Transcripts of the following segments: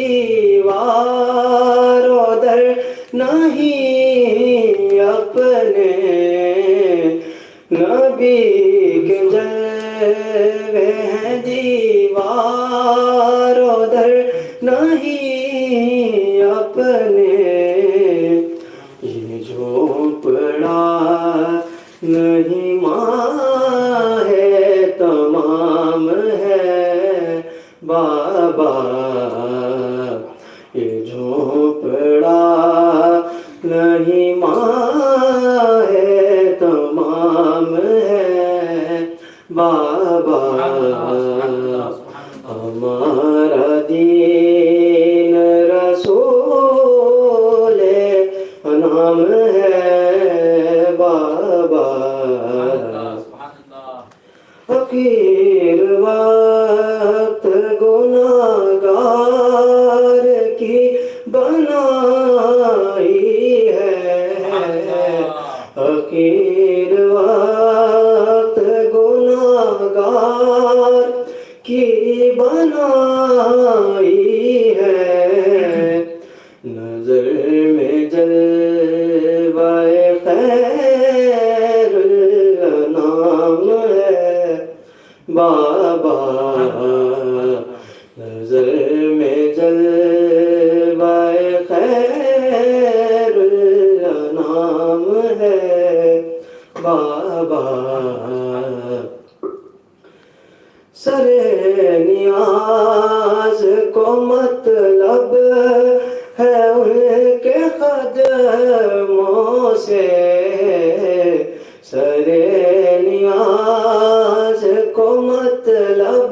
دیوار ادھر نہیں اپنے نبی کے جلوے ہیں، دیوار ادھر نہیں اپنے، یہ جھونپڑا نہیں ماں ہے تمام ہے بابا، یہ جھونپڑا نہیں ماں ہے تمام ہے بابا، ہمارا دین رسول انعام ہے بابا، فقیر وقت گناہگار کی بنائی ہے، فقیر وقت گناہگار کی بنائی ہے، نظر میں جلوہ خیر الانام ہے بابا، نظر میں جلوہ خیر الانام ہے بابا، سر نیاز کو مطلب ہے ان کے قدموں سے، سر نیاز کو مطلب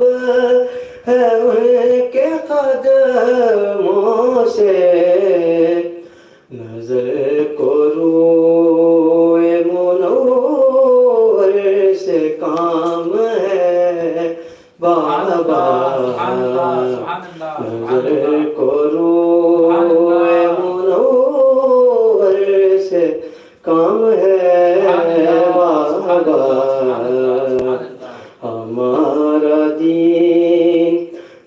ہے ان کے قدموں سے، نظر کو روئے منور سے کام ہے بابا، نظر کو روئے منور سے کام ہے بابا، ہمارا دین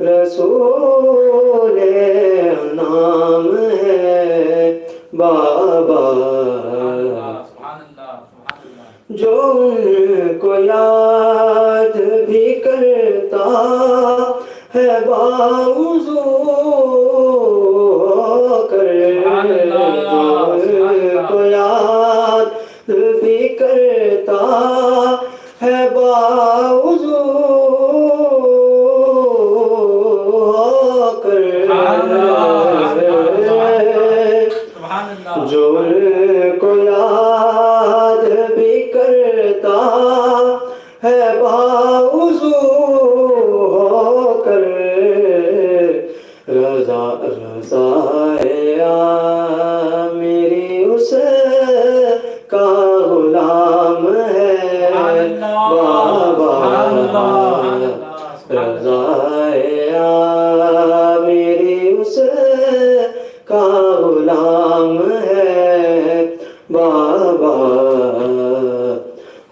رسول انعام ہے بابا، جو ان کو یاد بھی کرتا ہے باوضو کر، جو ان کو یاد بھی کرتا ہے باوضو کر، جو ان کو یاد بھی کرتا ہے باوضو کر، رضا رضا میری اس کا غلام ہے بابا، رضا میری اس کا غلام ہے بابا،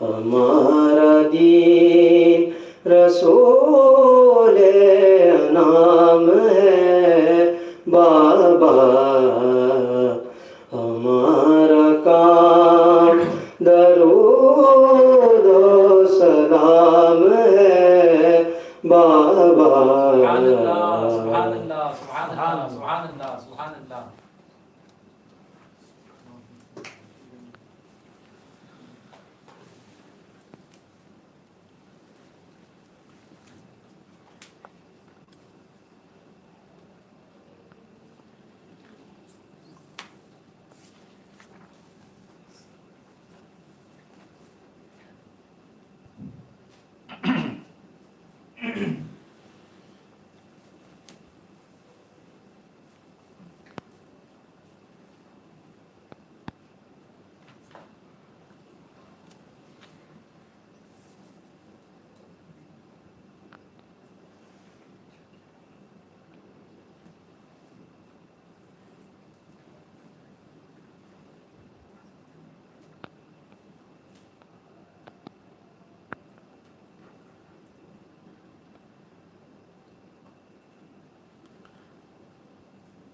ہمارا دین رسول انعام ہے بابا، ہمارا کام درود و سلام ہے بابا، سبحان اللہ سبحان اللہ سبحان اللہ سبحان اللہ سبحان اللہ۔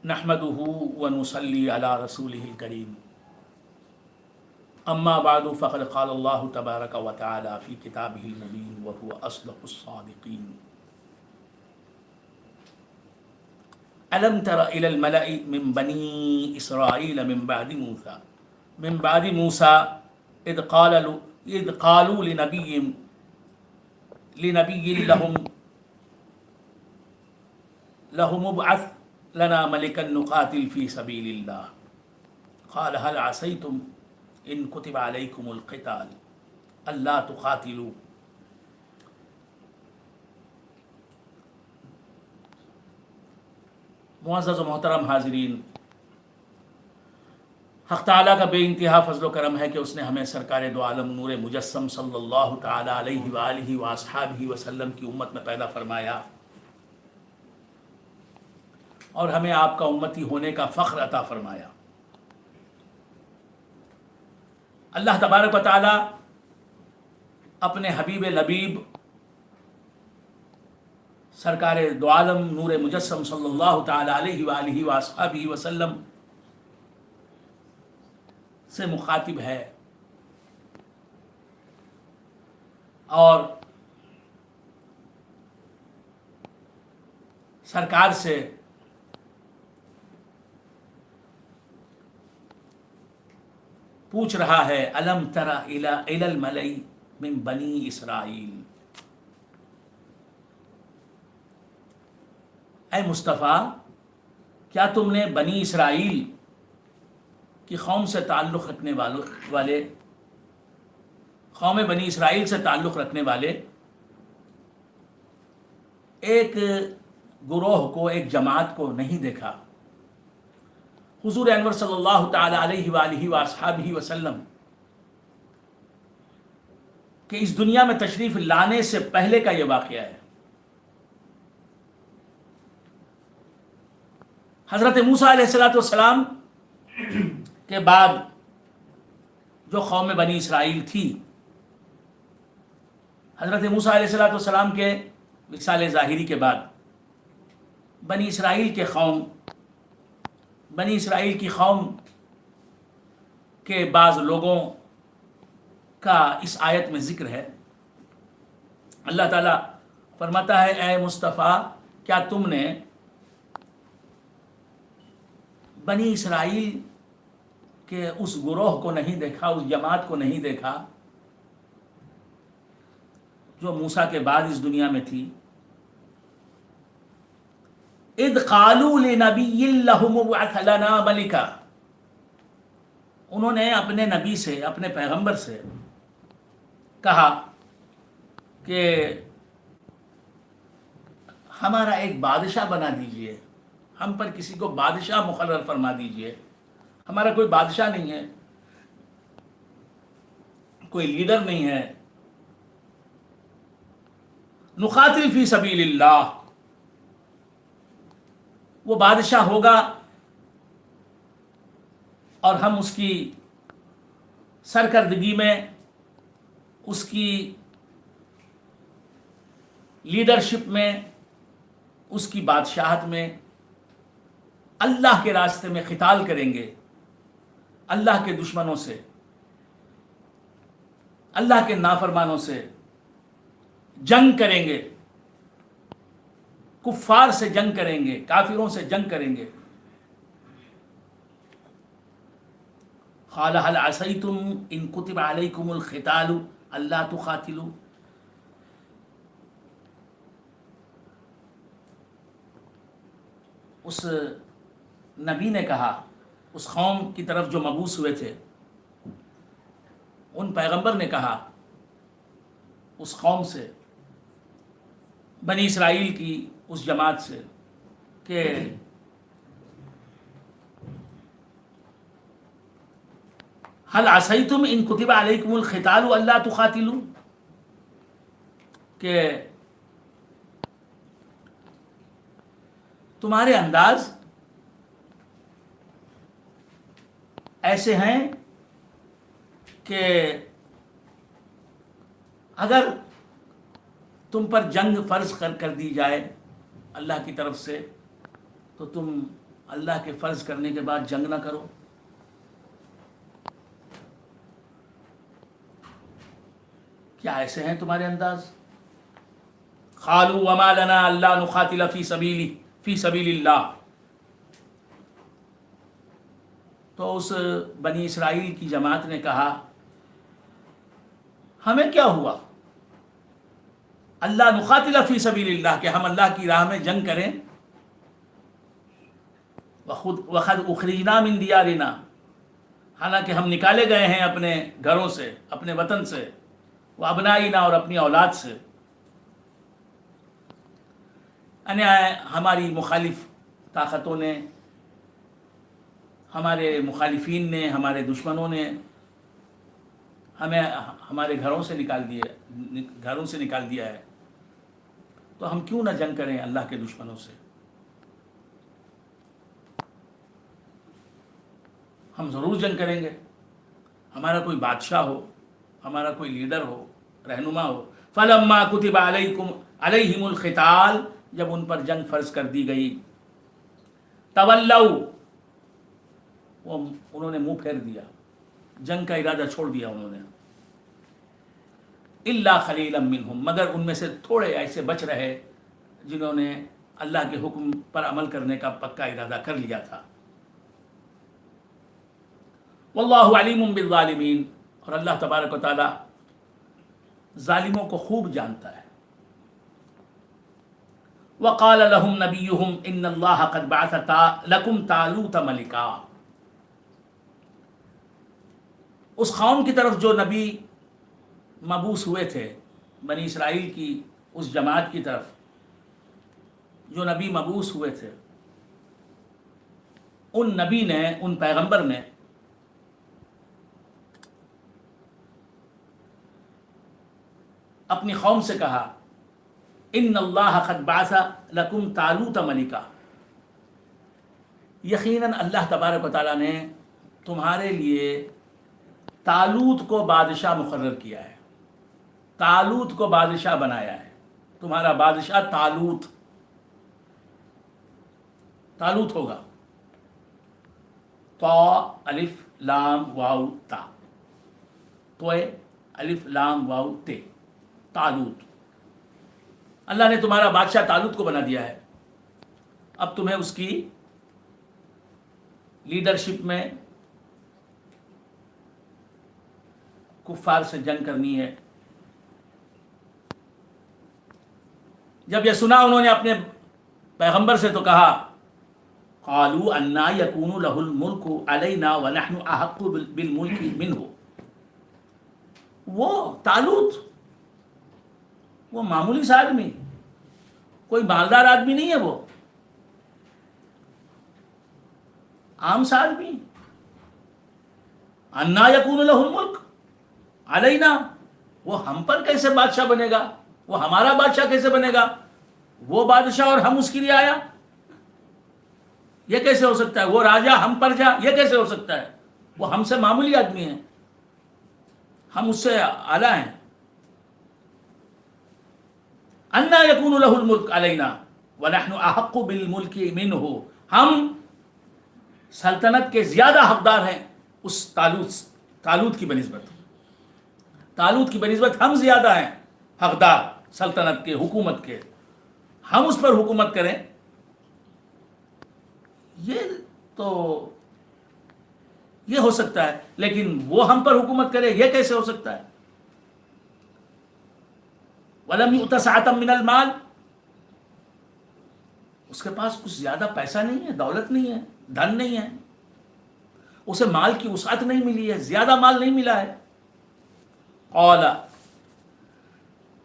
نحمده ونصلي على رسوله الكريم اما بعد فقد قال الله تبارك وتعالى في كتابه المبين وهو اصدق الصادقين الم تر الى الملأ من بني اسرائيل من بعد موسى اذ قالوا لنبي لهم ابعث لنا ملكا نقاتل في سبيل الله قال هل عسيتم ان كتب عليكم القتال الا تقاتلوا معزز و محترم حاضرین، حق تعالیٰ کا بے انتہا فضل و کرم ہے کہ اس نے ہمیں سرکار دو عالم نور مجسم صلی اللہ تعالی علیہ وآلہ واصحابہ وسلم کی امت میں پیدا فرمایا اور ہمیں آپ کا امتی ہونے کا فخر عطا فرمایا۔ اللہ تبارک و تعالی اپنے حبیب لبیب سرکار دو عالم نور مجسم صلی اللہ تعالی علیہ وآلہ واصحابہ وسلم سے مخاطب ہے اور سرکار سے پوچھ رہا ہے الم تر الی الملأ من بنی اسرائیل، اے مصطفیٰ کیا تم نے بنی اسرائیل کی قوم سے تعلق رکھنے والے قوم بنی اسرائیل سے تعلق رکھنے والے ایک گروہ کو، ایک جماعت کو نہیں دیکھا؟ حضور انور صلی اللہ تعالی علیہ وآلہ واصحابہ وسلم کہ اس دنیا میں تشریف لانے سے پہلے کا یہ واقعہ ہے۔ حضرت موسیٰ علیہ السلام کے بعد جو قوم بنی اسرائیل تھی، حضرت موسیٰ علیہ السلام کے وصال ظاہری کے بعد بنی اسرائیل کی قوم کے بعض لوگوں کا اس آیت میں ذکر ہے۔ اللہ تعالیٰ فرماتا ہے اے مصطفیٰ کیا تم نے بنی اسرائیل کے اس گروہ کو نہیں دیکھا، اس جماعت کو نہیں دیکھا جو موسیٰ کے بعد اس دنیا میں تھی؟ اذ قالوا لنبی لہم ابعث لنا ملکا، انہوں نے اپنے نبی سے، اپنے پیغمبر سے کہا کہ ہمارا ایک بادشاہ بنا دیجئے، ہم پر کسی کو بادشاہ مقرر فرما دیجئے، ہمارا کوئی بادشاہ نہیں ہے، کوئی لیڈر نہیں ہے، نقاتل فی سبیل اللہ، وہ بادشاہ ہوگا اور ہم اس کی سرکردگی میں، اس کی لیڈرشپ میں، اس کی بادشاہت میں اللہ کے راستے میں قتال کریں گے، اللہ کے دشمنوں سے، اللہ کے نافرمانوں سے جنگ کریں گے، کفار سے جنگ کریں گے، کافروں سے جنگ کریں گے۔ قال هل عسیتم ان کتب علیکم القتال الا تقاتلوا، اس نبی نے کہا، اس قوم کی طرف جو مبعوث ہوئے تھے، ان پیغمبر نے کہا اس قوم سے، بنی اسرائیل کی اس جماعت سے کہ هل عسیتم ان کتب علیکم القتال الا تقاتلوا، کہ تمہارے انداز ایسے ہیں کہ اگر تم پر جنگ فرض کر دی جائے اللہ کی طرف سے تو تم اللہ کے فرض کرنے کے بعد جنگ نہ کرو. کیا ایسے ہیں تمہارے انداز؟ قالوا وما لنا الا نقاتل فی سبیل اللہ. تو اس بنی اسرائیل کی جماعت نے کہا ہمیں کیا ہوا اللہ نقاتل فی سبیل اللہ کہ ہم اللہ کی راہ میں جنگ کریں. وقد اخرجنا من دیارنا حالانکہ ہم نکالے گئے ہیں اپنے گھروں سے اپنے وطن سے وابنائنا اور اپنی اولاد سے. یعنی ہماری مخالف طاقتوں نے ہمارے مخالفین نے ہمارے دشمنوں نے ہمیں ہمارے گھروں سے نکال دیا ہے تو ہم کیوں نہ جنگ کریں اللہ کے دشمنوں سے. ہم ضرور جنگ کریں گے. ہمارا کوئی بادشاہ ہو ہمارا کوئی لیڈر ہو رہنما ہو. فلما کتب علیہم القتال جب ان پر جنگ فرض کر دی گئی تولوا انہوں نے منہ پھیر دیا جنگ کا ارادہ چھوڑ دیا انہوں نے. الا خلیلا منہم مگر ان میں سے تھوڑے ایسے بچ رہے جنہوں نے اللہ کے حکم پر عمل کرنے کا پکا ارادہ کر لیا تھا. واللہ علیم بالظالمین اور اللہ تبارک و تعالی ظالموں کو خوب جانتا ہے. وقال لهم نبیہم ان اللہ قد بعث لکم طالوت ملکا. اس قوم کی طرف جو نبی مبعوث ہوئے تھے بنی اسرائیل کی اس جماعت کی طرف جو نبی مبعوث ہوئے تھے ان نبی نے ان پیغمبر نے اپنی قوم سے کہا ان اللہ قد بعث لکم طالوت ملکا یقیناً اللہ تبارک و تعالیٰ نے تمہارے لیے طالوت کو بادشاہ مقرر کیا ہے. طالوت کو بادشاہ بنایا ہے. تمہارا بادشاہ طالوت ہوگا. تو الف لام واو تا توئے الف لام واو تے طالوت. اللہ نے تمہارا بادشاہ طالوت کو بنا دیا ہے. اب تمہیں اس کی لیڈرشپ میں کفار سے جنگ کرنی ہے. جب یہ سنا انہوں نے اپنے پیغمبر سے تو کہا قالوا انا یکون له الملک علینا ونحن احق بالملک منہ. وہ طالوت وہ معمولی سا آدمی کوئی مالدار آدمی نہیں ہے. وہ عام سا آدمی. انا یکون له الملک علینا وہ ہم پر کیسے بادشاہ بنے گا. وہ ہمارا بادشاہ کیسے بنے گا. وہ بادشاہ اور ہم اس کی رعایا یہ کیسے ہو سکتا ہے. وہ راجا ہم پر جا یہ کیسے ہو سکتا ہے. وہ ہم سے معمولی آدمی ہیں ہم اس سے اعلیٰ ہیں. انا یکون له الملک علینا ونحن احق بالملک منہ. ہم سلطنت کے زیادہ حقدار ہیں اس طالوت کی بنسبت. طالوت کی بنسبت ہم زیادہ ہیں حقدار سلطنت کے حکومت کے. ہم اس پر حکومت کریں یہ ہو سکتا ہے. لیکن وہ ہم پر حکومت کرے یہ کیسے ہو سکتا ہے. وَلَمْ يُؤْتَ سَعَةً مِّنَ الْمَالِ اس کے پاس کچھ زیادہ پیسہ نہیں ہے دولت نہیں ہے دھن نہیں ہے. اسے مال کی وسعت نہیں ملی ہے زیادہ مال نہیں ملا ہے.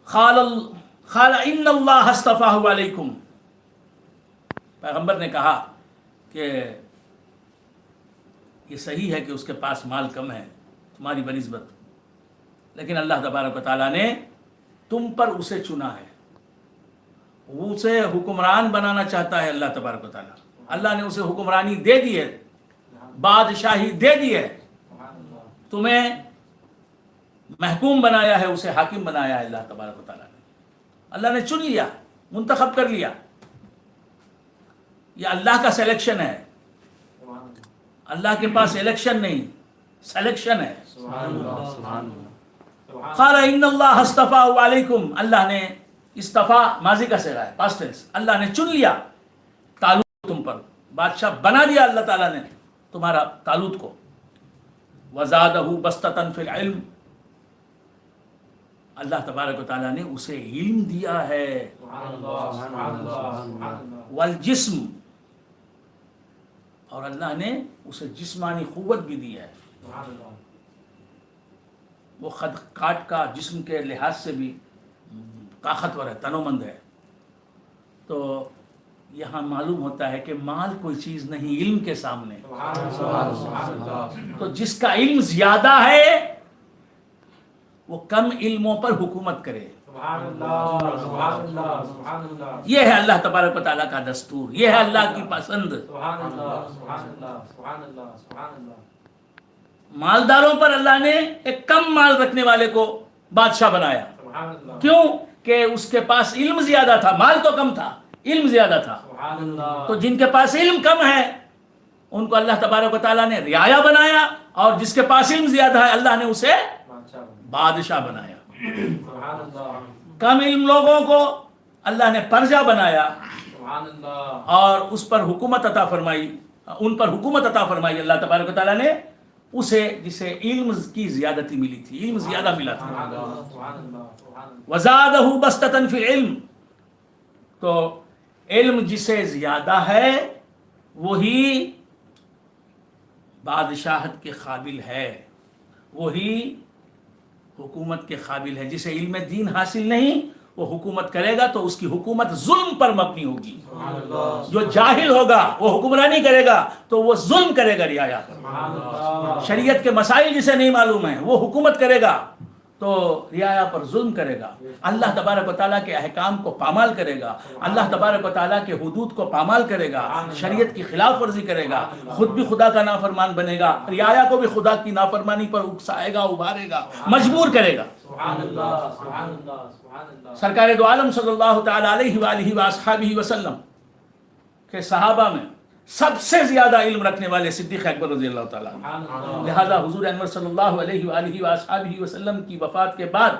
قال ان اللہ اصطفاہ علیکم. پیغمبر نے کہا کہ یہ صحیح ہے کہ اس کے پاس مال کم ہے تمہاری بنسبت لیکن اللہ تبارک و تعالیٰ نے تم پر اسے چنا ہے. اسے حکمران بنانا چاہتا ہے اللہ تبارک و تعالیٰ. اللہ نے اسے حکمرانی دے دی ہے بادشاہی دے دی ہے. تمہیں محکوم بنایا ہے اسے حاکم بنایا ہے اللہ تبارک و تعالیٰ نے. اللہ نے چن لیا منتخب کر لیا. یہ اللہ کا سلیکشن ہے اللہ کے پاس الیکشن نہیں، سلیکشن ہے. سبحان اللہ سبحان اللہ. قال ان اللہ اصطفیٰ علیکم، اللہ نے استفا ماضی کا صیغہ ہے، پاسٹ ٹینس، اللہ نے چن لیا طالوت تم پر، بادشاہ بنا دیا اللہ تعالیٰ نے تمہارا طالوت کو. وزادہ بسطۃ فی العلم، اللہ تبارک و تعالیٰ نے اسے علم دیا ہے. سبحان اللہ سبحان اللہ سبحان اللہ. والجسم، اور اللہ نے اسے جسمانی قوت بھی دی ہے. سبحان اللہ. وہ خد کاٹ کا جسم کے لحاظ سے بھی طاقتور ہے، تنومند ہے. تو یہاں معلوم ہوتا ہے کہ مال کوئی چیز نہیں علم کے سامنے. سبحان اللہ سبحان اللہ. تو جس کا علم زیادہ ہے وہ کم علموں پر حکومت کرے. سبحان اللہ سبحان اللہ سبحان اللہ. یہ ہے اللہ تبارک و تعالیٰ کا دستور، یہ ہے اللہ کی پسند. سبحان اللہ سبحان اللہ سبحان اللہ سبحان اللہ. مالداروں پر اللہ نے ایک کم مال رکھنے والے کو بادشاہ بنایا. سبحان اللہ. کیوں؟ کہ اس کے پاس علم زیادہ تھا، مال تو کم تھا، علم زیادہ تھا. سبحان اللہ. تو جن کے پاس علم کم ہے ان کو اللہ تبارک و تعالیٰ نے رعایا بنایا، اور جس کے پاس علم زیادہ ہے اللہ نے اسے بادشاہ. بادشاہ بنایا. سبحان اللہ کم علم لوگوں کو اللہ نے پرجا بنایا سبحان اللہ. اور اس پر حکومت عطا فرمائی، ان پر حکومت عطا فرمائی اللہ تبارک و تعالیٰ نے اسے جسے علم کی زیادتی ملی تھی، علم زیادہ ملا تھا. سبحان اللہ سبحان اللہ سبحان اللہ. وزادہ بسطۃ فی العلم، تو علم جسے زیادہ ہے وہی بادشاہت کے قابل ہے، وہی حکومت کے قابل ہے. جسے علم دین حاصل نہیں وہ حکومت کرے گا تو اس کی حکومت ظلم پر مبنی ہوگی. سبحان اللہ جو جاہل ہوگا وہ حکمرانی کرے گا تو وہ ظلم کرے گا رعایا پر. سبحان اللہ. شریعت کے مسائل جسے نہیں معلوم ہیں وہ حکومت کرے گا تو رعایا پر ظلم کرے گا. اللہ تبارک و تعالیٰ کے احکام کو پامال کرے گا، اللہ تبارک و تعالیٰ کے حدود کو پامال کرے گا، شریعت کی خلاف ورزی کرے گا، خود بھی خدا کا نافرمان بنے گا، رعایا کو بھی خدا کی نافرمانی پر اکسائے گا، ابھارے گا، مجبور کرے گا. سبحان اللہ سبحان اللہ سبحان اللہ. سرکار دو عالم صلی اللہ تعالی علیہ وآلہ وآصحابہ وسلم کے صحابہ میں سب سے زیادہ علم رکھنے والے صدیق اکبر رضی اللہ تعالیٰ عنہ. سبحان اللہ. لہذا حضور انور صلی اللہ علیہ وآلہ وآصحابہ وسلم کی وفات کے بعد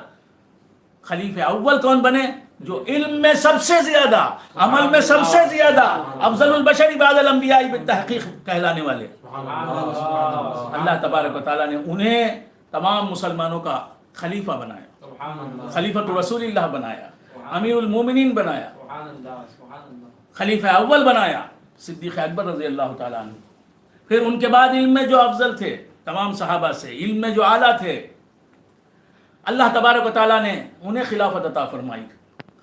خلیفہ اول کون بنے؟ جو علم میں سب سے زیادہ، عمل میں سب سے زیادہ، افضل البشر بعد الانبیاء بالتحقیق کہلانے والے. سبحان اللہ. اللہ تبارک و تعالیٰ نے انہیں تمام مسلمانوں کا خلیفہ بنایا، سبحان اللہ. خلیفۃ رسول اللہ بنایا، امیر المومنین بنایا، سبحان اللہ سبحان اللہ. خلیفہ اول بنایا صدیق اکبر رضی اللہ تعالیٰ عنہ. پھر ان کے بعد علم میں جو افضل تھے تمام صحابہ سے، علم میں جو اعلیٰ تھے، اللہ تبارک و تعالیٰ نے انہیں خلافت عطا فرمائی.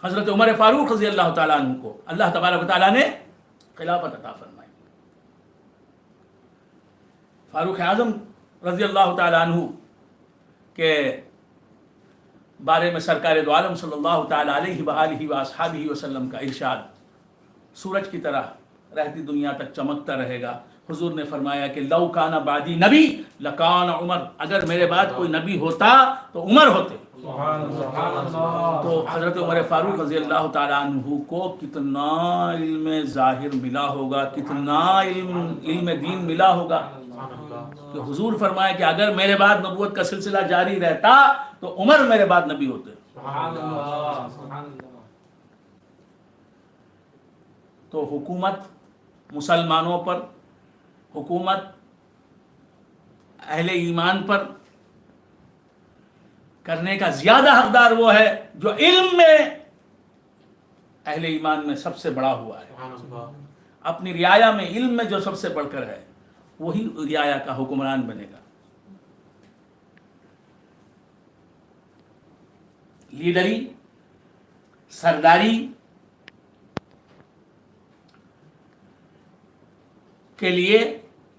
حضرت عمر فاروق رضی اللہ تعالیٰ عنہ کو اللہ تبارک و تعالیٰ نے خلافت عطا فرمائی. فاروق اعظم رضی اللہ تعالیٰ عنہ کے بارے میں سرکار دو عالم صلی اللہ تعالیٰ علیہ وآلہ وآصحابہ وسلم کا ارشاد سورج کی طرح رہتی دنیا تک چمکتا رہے گا. حضور نے فرمایا کہ لو کان بعدی نبی لکان عمر، اگر میرے بعد کوئی نبی ہوتا تو عمر ہوتے. سبحان اللہ. تو حضرت عمر فاروق رضی اللہ تعالیٰ عنہ کو کتنا علم ظاہر ملا ہوگا، کتنا علم دین ملا ہوگا کہ حضور فرمایا کہ اگر میرے بعد نبوت کا سلسلہ جاری رہتا تو عمر میرے بعد نبی ہوتے. سبحان اللہ سبحان اللہ. تو حکومت مسلمانوں پر، حکومت اہل ایمان پر کرنے کا زیادہ حقدار وہ ہے جو علم میں اہل ایمان میں سب سے بڑا ہوا ہے. سبحان اللہ. اپنی رعایا میں علم میں جو سب سے بڑھ کر ہے وہی رعایا کا حکمران بنے گا. لیڈری، سرداری کے لیے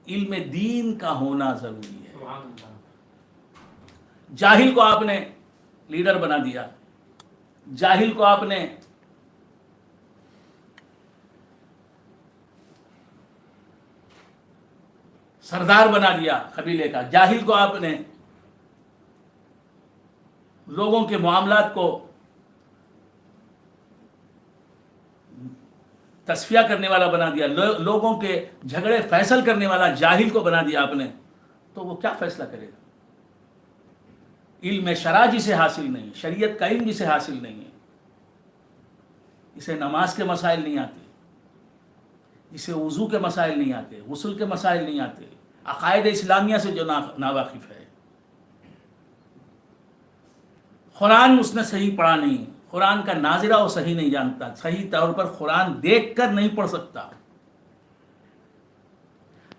علم دین کا ہونا ضروری ہے. سبحان اللہ. جاہل کو آپ نے لیڈر بنا دیا، جاہل کو آپ نے سردار بنا دیا قبیلے کا، جاہل کو آپ نے لوگوں کے معاملات کو تصفیہ کرنے والا بنا دیا، لوگوں کے جھگڑے فیصل کرنے والا جاہل کو بنا دیا آپ نے، تو وہ کیا فیصلہ کرے گا؟ علم شرع جسے حاصل نہیں، شریعت کا علم جسے حاصل نہیں ہے، اسے نماز کے مسائل نہیں آتے، اسے وضو کے مسائل نہیں آتے، غسل کے مسائل نہیں آتے، عقائد اسلامیہ سے جو ناواقف ہے، قرآن اس نے صحیح پڑھا نہیں، قرآن کا ناظرہ وہ صحیح نہیں جانتا، صحیح طور پر قرآن دیکھ کر نہیں پڑھ سکتا،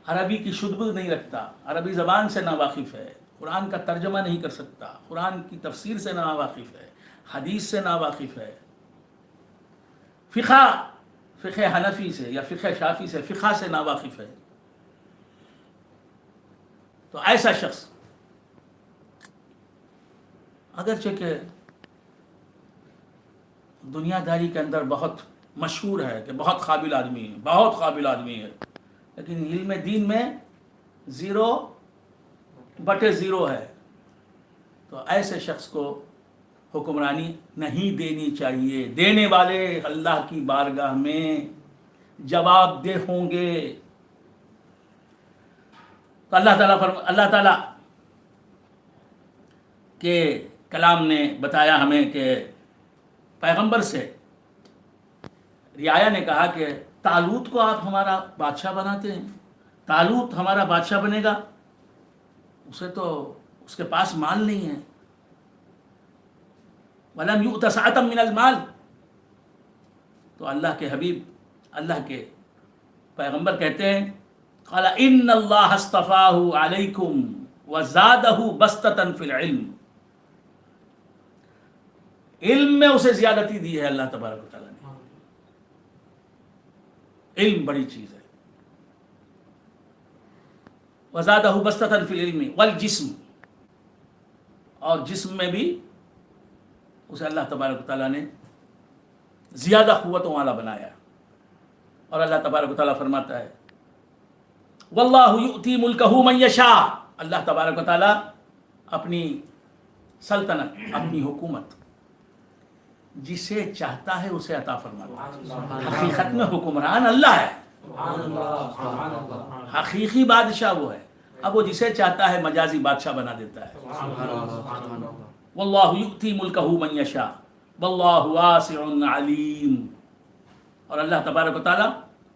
عربی کی شدت نہیں رکھتا، عربی زبان سے ناواقف ہے، قرآن کا ترجمہ نہیں کر سکتا، قرآن کی تفسیر سے ناواقف ہے، حدیث سے ناواقف ہے، فقہ حنفی سے یا فقہ شافعی سے، فقہ سے ناواقف ہے، تو ایسا شخص اگرچہ کہ دنیا داری کے اندر بہت مشہور ہے کہ بہت قابل آدمی ہے، بہت قابل آدمی ہے، لیکن علم دین میں 0/0 ہے، تو ایسے شخص کو حکمرانی نہیں دینی چاہیے، دینے والے اللہ کی بارگاہ میں جواب دہ ہوں گے۔ تو اللہ تعالیٰ کے کلام نے بتایا ہمیں کہ پیغمبر سے رعایا نے کہا کہ طالوت کو آپ ہمارا بادشاہ بناتے ہیں، طالوت ہمارا بادشاہ بنے گا، اسے تو اس کے پاس مال نہیں ہے، وَلَمْ يُؤْتَ سَعَةً مِّنَ الْمَالِ، تو اللہ کے حبیب، اللہ کے پیغمبر کہتے ہیں قال ان اللہ اصطفاہ علیکم وزادہ بسطۃ فی العلم، علم میں اسے زیادتی دی ہے اللہ تبارک و تعالیٰ نے، علم بڑی چیز ہے، وزادہ بسطۃ فی العلم والجسم، اور جسم میں بھی اسے اللہ تبارک و تعالیٰ نے زیادہ قوتوں والا بنایا، اور اللہ تبارک و تعالیٰ فرماتا ہے واللہ یؤتی ملکہ من یشاء، اللہ تبارک و تعالیٰ اپنی سلطنت، اپنی حکومت جسے چاہتا ہے اسے عطا فرماتا ہے، حقیقت میں حکمران اللہ ہے، حقیقی بادشاہ وہ ہے، اب وہ جسے چاہتا ہے مجازی بادشاہ بنا دیتا ہے، واللہ یؤتی ملکہ من یشاء واللہ واسع علیم، اور اللہ تبارک و تعالیٰ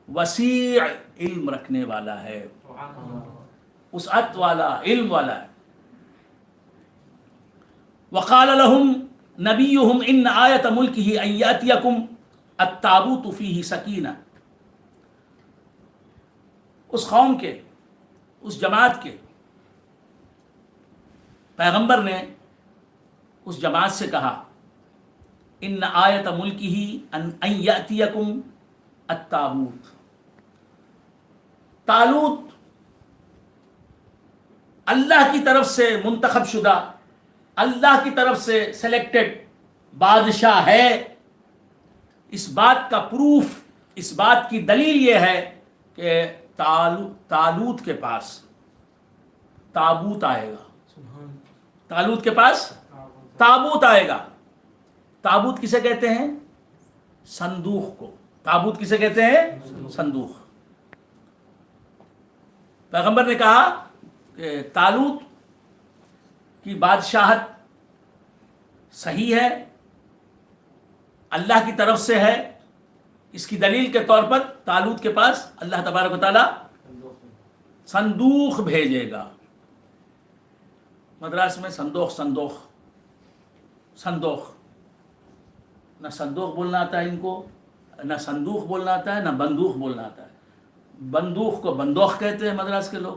وسیع علم رکھنے والا ہے، وسعت والا، علم والا ہے۔ وقال لهم نبیہم ان آیت ملکہ ان یأتیکم التابوت فیہ سکینہ، اس قوم کے، اس جماعت کے پیغمبر نے اس جماعت سے کہا ان آیت ملکہ ان یأتیکم التابوت، طالوت اللہ کی طرف سے منتخب شدہ، اللہ کی طرف سے سلیکٹڈ بادشاہ ہے، اس بات کا پروف، اس بات کی دلیل یہ ہے کہ طالوت کے پاس تابوت آئے گا، طالوت کے پاس تابوت آئے گا۔ تابوت کسے کہتے ہیں؟ صندوق کو، تابوت کسے کہتے ہیں؟ صندوق۔ پیغمبر نے کہا کہ طالوت کی بادشاہت صحیح ہے، اللہ کی طرف سے ہے، اس کی دلیل کے طور پر طالوت کے پاس اللہ تبارک و تعالیٰ صندوق بھیجے گا۔ مدراس میں صندوق نہ صندوق بولنا آتا ہے ان کو، نہ صندوق بولنا آتا ہے، نہ بندوق بولنا آتا ہے۔ بندوق کو بندوق کہتے ہیں مدراس کے لوگ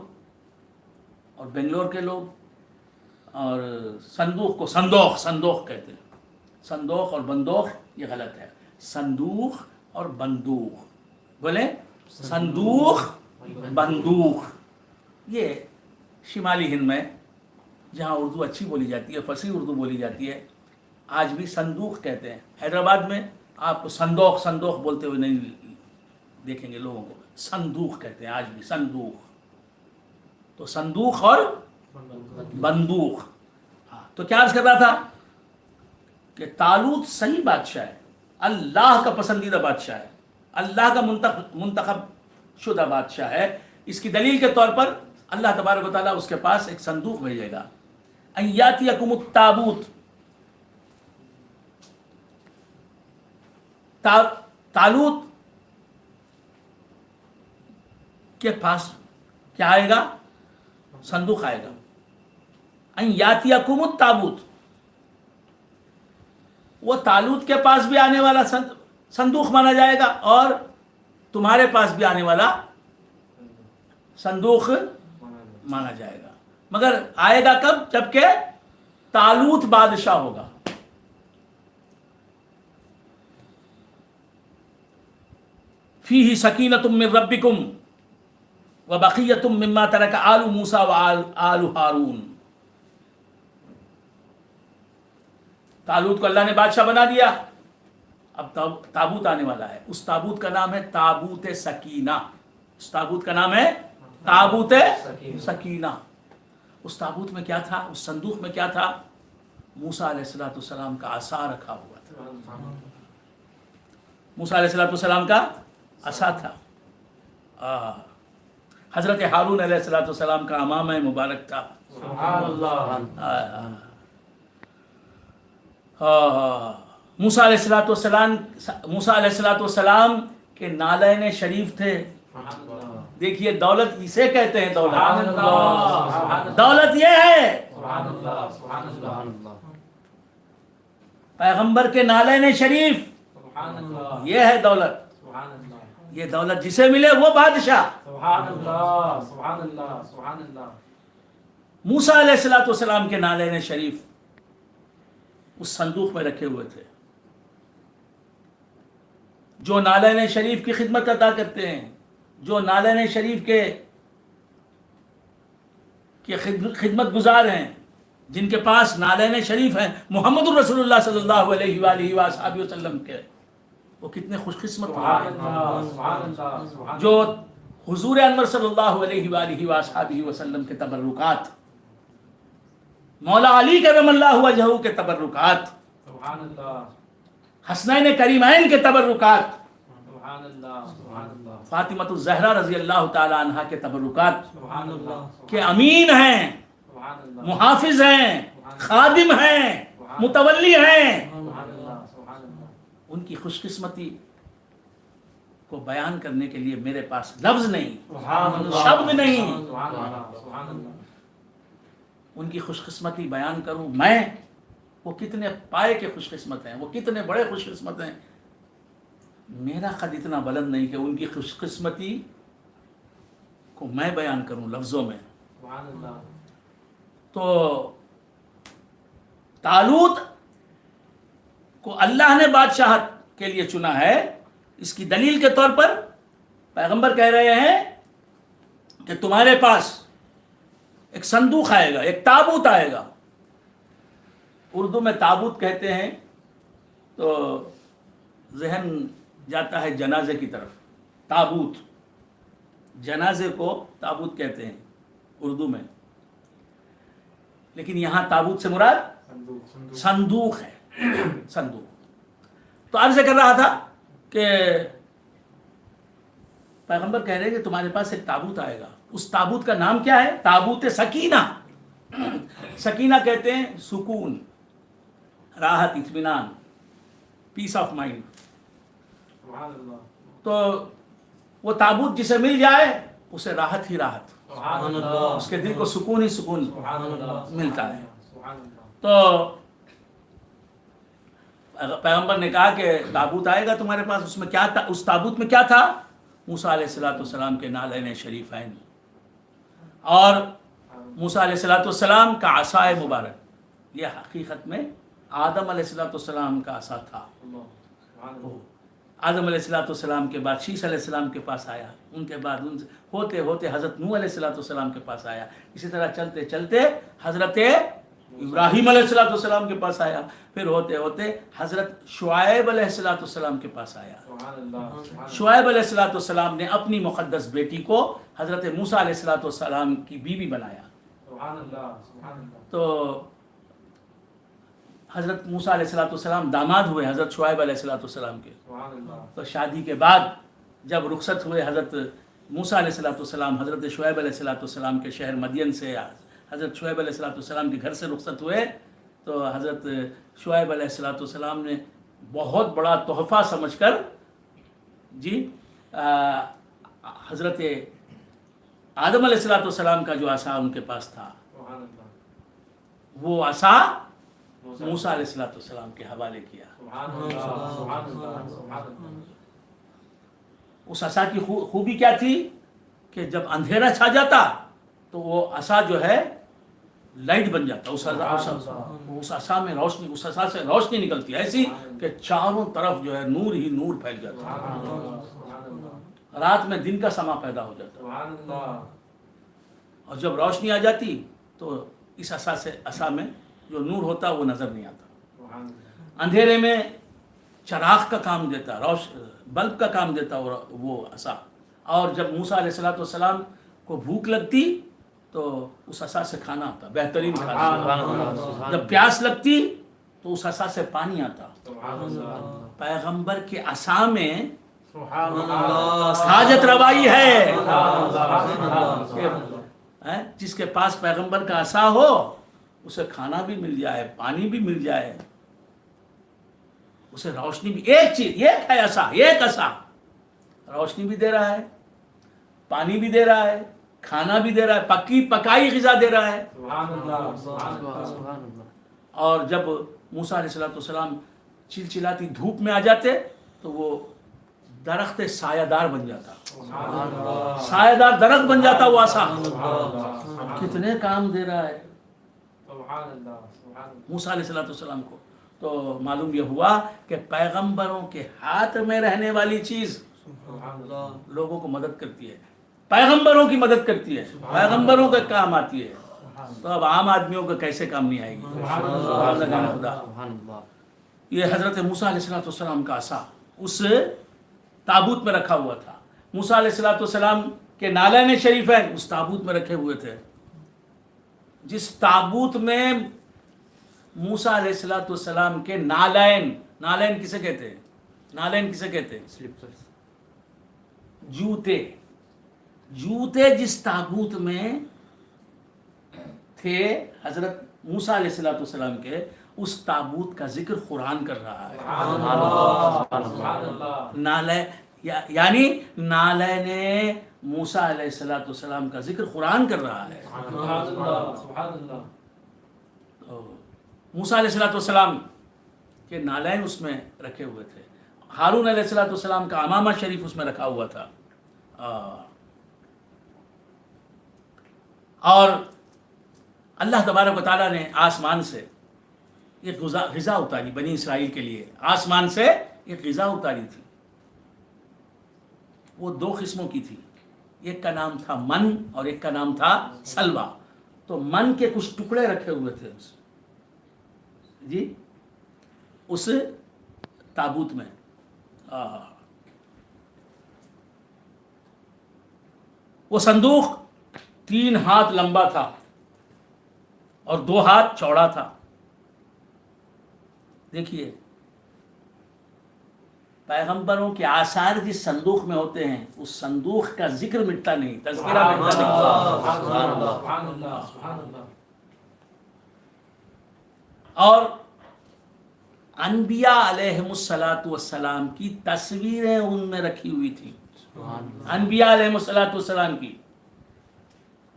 اور بنگلور کے لوگ، اور صندوق کو صندوق کہتے ہیں۔ صندوق اور بندوق یہ غلط ہے، صندوق اور بندوق، بولیں صندوق بندوق۔ یہ شمالی ہند میں جہاں اردو اچھی بولی جاتی ہے، فصیح اردو بولی جاتی ہے، آج بھی صندوق کہتے ہیں۔ حیدرآباد میں آپ کو صندوق بولتے ہوئے نہیں دیکھیں گے لوگوں کو، صندوق کہتے ہیں آج بھی، صندوق۔ تو صندوق اور بندوق، ہاں۔ تو کیا عرض کر رہا تھا کہ طالوت صحیح بادشاہ ہے، اللہ کا پسندیدہ بادشاہ ہے، اللہ کا منتخب شدہ بادشاہ ہے. اس کی دلیل کے طور پر اللہ تبارک و تعالیٰ اس کے پاس ایک صندوق بھیجے گا. ان یاتیکم التابوت، تالوت کے پاس کیا آئے گا؟ صندوق آئے گا. ان یاتیکم التابوت، وہ تالوت کے پاس بھی آنے والا صندوق مانا جائے گا اور تمہارے پاس بھی آنے والا صندوق مانا جائے گا. مگر آئے گا کب؟ جبکہ تالوت بادشاہ ہوگا. فیہ سکینۃ من ربکم وبقیۃ مما ترک آل موسیٰ وآل ہارون. تالوت کو اللہ نے بادشاہ بنا دیا. اب تابوت آنے والا ہے. اس تابوت کا نام ہے تابوت سکینہ. اس تابوت کا نام ہے تابوت سکینہ. اس تابوت میں کیا تھا؟ اس صندوق میں کیا تھا؟ موسیٰ علیہ السلام کا عصا رکھا ہوا تھا. موسیٰ علیہ السلام کا عصا تھا. حضرت ہارون علیہ السلام کا امامہ مبارک تھا. سبحان اللہ. موسیٰ علیہ السلام کے نالین شریف تھے. دیکھیے دولت اسے کہتے ہیں. دولت یہ ہے پیغمبر کے نالین شریف. یہ ہے دولت. یہ دولت جسے ملے وہ بادشاہ. موسیٰ علیہ السلام کے نالین شریف اس صندوق میں رکھے ہوئے تھے. جو نالین شریف کی خدمت ادا کرتے ہیں، جو نالین شریف کے خدمت گزار ہیں، جن کے پاس نالین شریف ہیں محمد الرسول اللہ صلی اللہ علیہ وآلہ وآلہ وسلم کے، وہ کتنے خوش قسمت ہیں. جو حضور انور صلی اللہ علیہ وآلہ وآلہ وسلم کے تبرکات، مولا علی کرم اللہ وجہہ کے تبرکات، حسنین کریمین کے تبرکات، فاطمۃ الزہرا رضی اللہ تعالی عنہا کے تبرکات کے امین ہیں، محافظ ہیں، خادم ہیں، متولی ہیں. ان کی خوش قسمتی کو بیان کرنے کے لیے میرے پاس لفظ نہیں، شبد نہیں. ان کی خوش قسمتی بیان کروں میں، وہ کتنے پائے کے خوش قسمت ہیں، وہ کتنے بڑے خوش قسمت ہیں. میرا قد اتنا بلند نہیں کہ ان کی خوش قسمتی کو میں بیان کروں لفظوں میں. تو طالوت کو اللہ نے بادشاہت کے لیے چنا ہے. اس کی دلیل کے طور پر پیغمبر کہہ رہے ہیں کہ تمہارے پاس ایک صندوق آئے گا، ایک تابوت آئے گا. اردو میں تابوت کہتے ہیں تو ذہن جاتا ہے جنازے کی طرف. تابوت، جنازے کو تابوت کہتے ہیں اردو میں، لیکن یہاں تابوت سے مراد صندوق ہے. صندوق. تو عرض کر رہا تھا کہ پیغمبر کہہ رہے ہیں کہ تمہارے پاس ایک تابوت آئے گا. اس تابوت کا نام کیا ہے؟ تابوت سکینہ. سکینہ کہتے ہیں سکون، راحت، اطمینان، پیس آف مائنڈ. تو وہ تابوت جسے مل جائے اسے راحت ہی راحت، اس کے دل کو سکون ہی سکون ملتا ہے. تو پیغمبر نے کہا کہ تابوت آئے گا تمہارے پاس. اس میں کیا تھا؟ اس تابوت میں کیا تھا؟ موسیٰ علیہ السلام کے نالین شریفین اور موسیٰ علیہ السلام کا عصا مبارک. یہ حقیقت میں آدم علیہ السلام کا عصا تھا. آدم علیہ السلام کے بعد شیش علیہ السلام کے پاس آیا. ان کے بعد ان ہوتے ہوتے حضرت نوح علیہ السلام کے پاس آیا. اسی طرح چلتے چلتے حضرت ابراہیم علیہ السلام کے پاس آیا. پھر ہوتے ہوتے حضرت شعیب علیہ السلام کے پاس آیا. شعیب علیہ السلام نے اپنی مقدس بیٹی کو حضرت موسیٰ علیہ السلام کی بیوی بنایا. تو حضرت موسیٰ علیہ السلام داماد ہوئے حضرت شعیب علیہ السلام کے. سبحان اللہ. تو شادی کے بعد جب رخصت ہوئے حضرت موسیٰ علیہ السلام حضرت شعیب علیہ السلام کے شہر مدین سے حضرت شعیب علیہ السلام کے گھر سے رخصت ہوئے تو حضرت شعیب علیہ السلام نے بہت بڑا تحفہ سمجھ کر حضرت آدم علیہ السلام کا جو عصا ان کے پاس تھا سبحان اللہ. وہ عصا موسیٰ علیہ السلام کے حوالے کیا. سبحان اللہ. سبحان اللہ. سبحان اللہ. اس عصا کی خوبی کیا تھی کہ جب اندھیرا چھا جاتا تو وہ عصا جو ہے لائٹ بن جاتا. اس عصا میں روشنی، اس عصا سے روشنی نکلتی ہے ایسی کہ چاروں طرف جو ہے نور ہی نور پھیل جاتا. سبحان اللہ. سبحان اللہ. رات میں دن کا سما پیدا ہو جاتا. سبحان اللہ. اور جب روشنی آ جاتی تو اس عصا میں جو نور ہوتا وہ نظر نہیں آتا. سبحان اللہ. اندھیرے میں چراغ کا کام دیتا، بلب کا کام دیتا وہ عصا. اور جب موسیٰ علیہ السلام کو بھوک لگتی تو اس عصا سے کھانا آتا، بہترین کھانا. جب پیاس لگتی تو اس عصا سے پانی آتا. سبحان اللہ. پیغمبر کے عصا میں سبحان اللہ. حاجت روائی ہے. سبحان اللہ. جس کے پاس پیغمبر کا عصا ہو اسے کھانا بھی مل جائے، پانی بھی مل جائے، اسے روشنی بھی. ایک چیز، ایک ہے عصا، ایک عصا روشنی بھی دے رہا ہے، پانی بھی دے رہا ہے، کھانا بھی دے رہا ہے، پکی پکائی غذا دے رہا ہے. سبحان اللہ. سبحان اللہ. اور جب موسیٰ علیہ السلام چلچلاتی دھوپ میں آ جاتے تو وہ درخت سایہ دار بن جاتا. سبحان اللہ. سایہ دار درخت بن جاتا وہ عصا. سبحان اللہ. کتنے کام دے رہا ہے سبحان اللہ. سبحان اللہ. موسیٰ علیہ السلام کو. تو معلوم یہ ہوا کہ پیغمبروں کے ہاتھ میں رہنے والی چیز سبحان اللہ. لوگوں کو مدد کرتی ہے، پیغمبروں کی مدد کرتی ہے، پیغمبروں کے کام آتی ہے. تو اب عام آدمیوں کا کیسے کام نہیں آئے گی. سبحان اللہ. خدا. یہ حضرت موسیٰ علیہ السلام کا عصا اس تابوت میں رکھا ہوا تھا. موسیٰ علیہ السلام کے نالین شریفین اس تابوت میں رکھے ہوئے تھے. جس تابوت میں موسیٰ علیہ السلام کے نالین کسے کہتے ہیں؟ نالین کسے کہتے ہیں؟ جوتے جس تابوت میں تھے حضرت موسیٰ علیہ السلام کے، اس تابوت کا ذکر قرآن کر رہا ہے. سبحان اللہ. یعنی نالین موسیٰ علیہ السلام کا ذکر قرآن کر رہا ہے. سبحان اللہ. سبحان اللہ. موسیٰ علیہ السلام کے نالین اس میں رکھے ہوئے تھے. ہارون علیہ السلام کا امامہ شریف اس میں رکھا ہوا تھا. اور اللہ تبارک و تعالیٰ نے آسمان سے ایک غذا اتاری بنی اسرائیل کے لیے. آسمان سے ایک غذا اتاری تھی. وہ دو قسموں کی تھی. ایک کا نام تھا من اور ایک کا نام تھا سلوا. تو من کے کچھ ٹکڑے رکھے ہوئے تھے اس تابوت میں. وہ صندوق 3 ہاتھ لمبا تھا اور 2 ہاتھ چوڑا تھا. دیکھیے پیغمبروں کے آثار جس صندوق میں ہوتے ہیں اس صندوق کا ذکر مٹتا نہیں، تذکرہ مٹتا نہیں. سبحان اللہ. سبحان اللہ. سبحان اللہ. اور انبیاء علیہم السلام کی تصویریں ان میں رکھی ہوئی تھیں. انبیاء علیہم السلام کی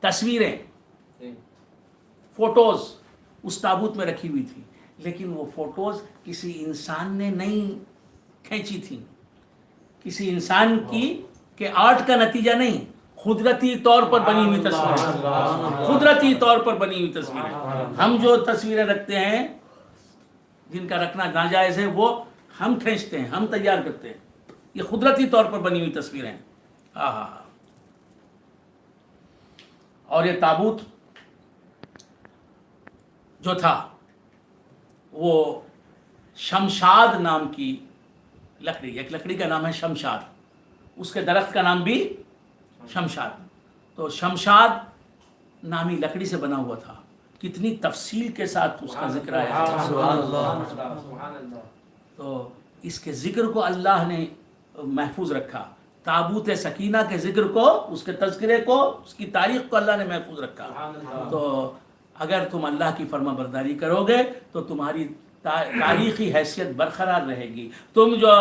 تصویریں، فوٹوز اس تابوت میں رکھی ہوئی تھی. لیکن وہ فوٹوز کسی انسان نے نہیں کھینچی تھی، کسی انسان کی کہ آرٹ کا نتیجہ نہیں، قدرتی طور پر بنی ہوئی تصویریں. قدرتی طور پر بنی ہوئی تصویریں. ہم جو تصویریں رکھتے ہیں جن کا رکھنا ناجائز ہے وہ ہم کھینچتے ہیں، ہم تیار کرتے ہیں. یہ قدرتی طور پر بنی ہوئی تصویریں. اور یہ تابوت جو تھا وہ شمشاد نام کی لکڑی، ایک لکڑی کا نام ہے شمشاد، اس کے درخت کا نام بھی شمشاد. تو شمشاد نامی لکڑی سے بنا ہوا تھا. کتنی تفصیل کے ساتھ اس کا ذکر آیا ہے. سبحان اللہ. سبحان اللہ. تو اس کے ذکر کو اللہ نے محفوظ رکھا، تابوت سکینہ کے ذکر کو، اس کے تذکرے کو، اس کی تاریخ کو اللہ نے محفوظ رکھا. سبحان اللہ. تو اگر تم اللہ کی فرما برداری کرو گے تو تمہاری تاریخی حیثیت برقرار رہے گی. تم جو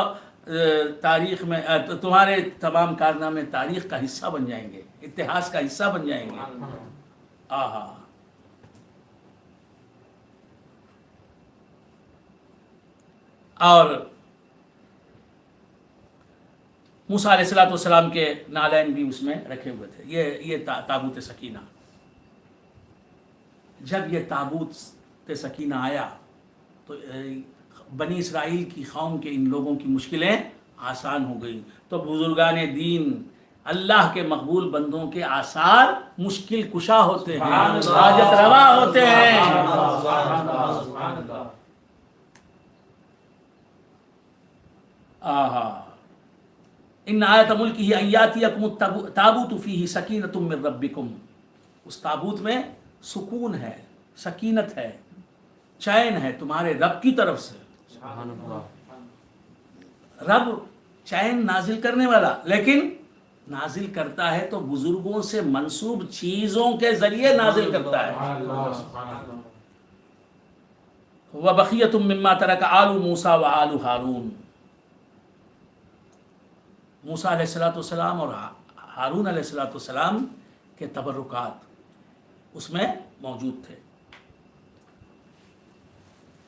تاریخ میں تمہارے تمام کارنامے تاریخ کا حصہ بن جائیں گے، اتہاس کا حصہ بن جائیں گے. سبحان اللہ. آہا. اور موسیٰ علیہ السلام کے نالین بھی اس میں رکھے ہوئے تھے. یہ تابوت سکینہ. جب یہ تابوت سکینہ آیا تو بنی اسرائیل کی قوم کے ان لوگوں کی مشکلیں آسان ہو گئی. تو بزرگان دین اللہ کے مقبول بندوں کے آثار مشکل کشا ہوتے ہیں، حاجت روا ہوتے ہیں. سبحان اللہ. سبحان اللہ. آہا. ان آیت ملکہ ان یاتیکم التابوت فیہ سکینۃ من ربکم. اس تابوت میں سکون ہے، سکینت ہے، چین ہے تمہارے رب کی طرف سے. سبحان اللہ. رب چین نازل کرنے والا، لیکن نازل کرتا ہے تو بزرگوں سے منسوب چیزوں کے ذریعے نازل کرتا ہے. سبحان اللہ. سبحان اللہ. وبقیۃ مما ترک آل موسیٰ و آل ہارون. موسیٰ علیہ السلام اور ہارون علیہ السلام کے تبرکات اس میں موجود تھے.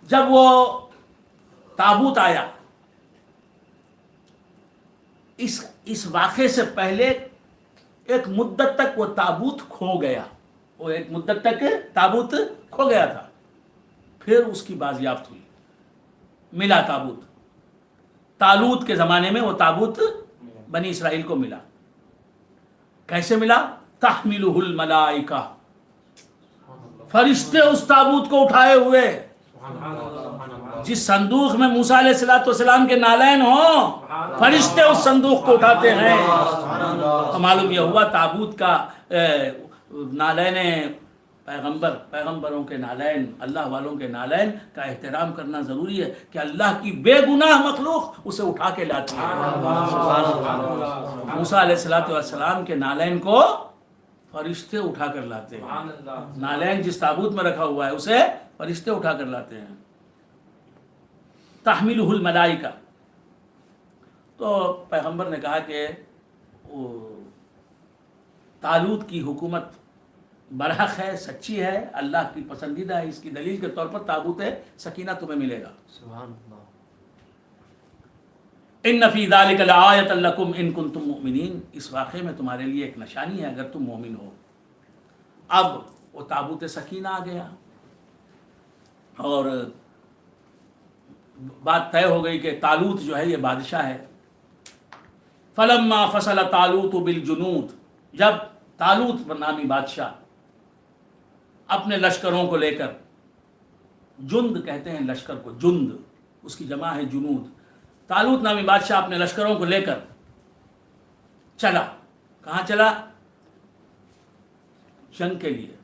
جب وہ تابوت آیا، اس واقعے سے پہلے ایک مدت تک وہ تابوت کھو گیا. وہ ایک مدت تک تابوت کھو گیا تھا. پھر اس کی بازیافت ہوئی، ملا تابوت. طالوت کے زمانے میں وہ تابوت بنی اسرائیل کو ملا. کیسے ملا؟ تحملہ الملائکہ. فرشتے اس تابوت کو اٹھائے ہوئے. جس صندوق میں موسیٰ علیہ السلام کے نالین ہوں، فرشتے اس صندوق کو اٹھاتے ہیں. تو معلوم یہ ہوا تابوت کا نالین پیغمبروں کے نالین، اللہ والوں کے نالین کا احترام کرنا ضروری ہے کہ اللہ کی بے گناہ مخلوق اسے اٹھا کے لاتی ہے. موسیٰ علیہ السلام کے نالین کو فرشتے اٹھا کر لاتے ہیں. نالین جس تابوت میں رکھا ہوا ہے اسے فرشتے اٹھا کر لاتے ہیں. تحملہ الملائکہ. تو پیغمبر نے کہا کہ طالوت کی حکومت برحق ہے، سچی ہے، اللہ کی پسندیدہ ہے. اس کی دلیل کے طور پر تابوت سکینہ تمہیں ملے گا. سبحان اللہ. ان فی ذلک لآیۃ لکم ان کنتم مؤمنین. اس واقعے میں تمہارے لیے ایک نشانی ہے اگر تم مومن ہو. اب وہ تابوت سکینہ آ گیا اور بات طے ہو گئی کہ طالوت جو ہے یہ بادشاہ ہے. فلما فصل طالوت بالجنود. جب طالوت نامی بادشاہ اپنے لشکروں کو لے کر، جند کہتے ہیں لشکر کو، جند اس کی جمع ہے جنود. طالوت نامی بادشاہ اپنے لشکروں کو لے کر چلا. کہاں چلا؟ جنگ کے لیے،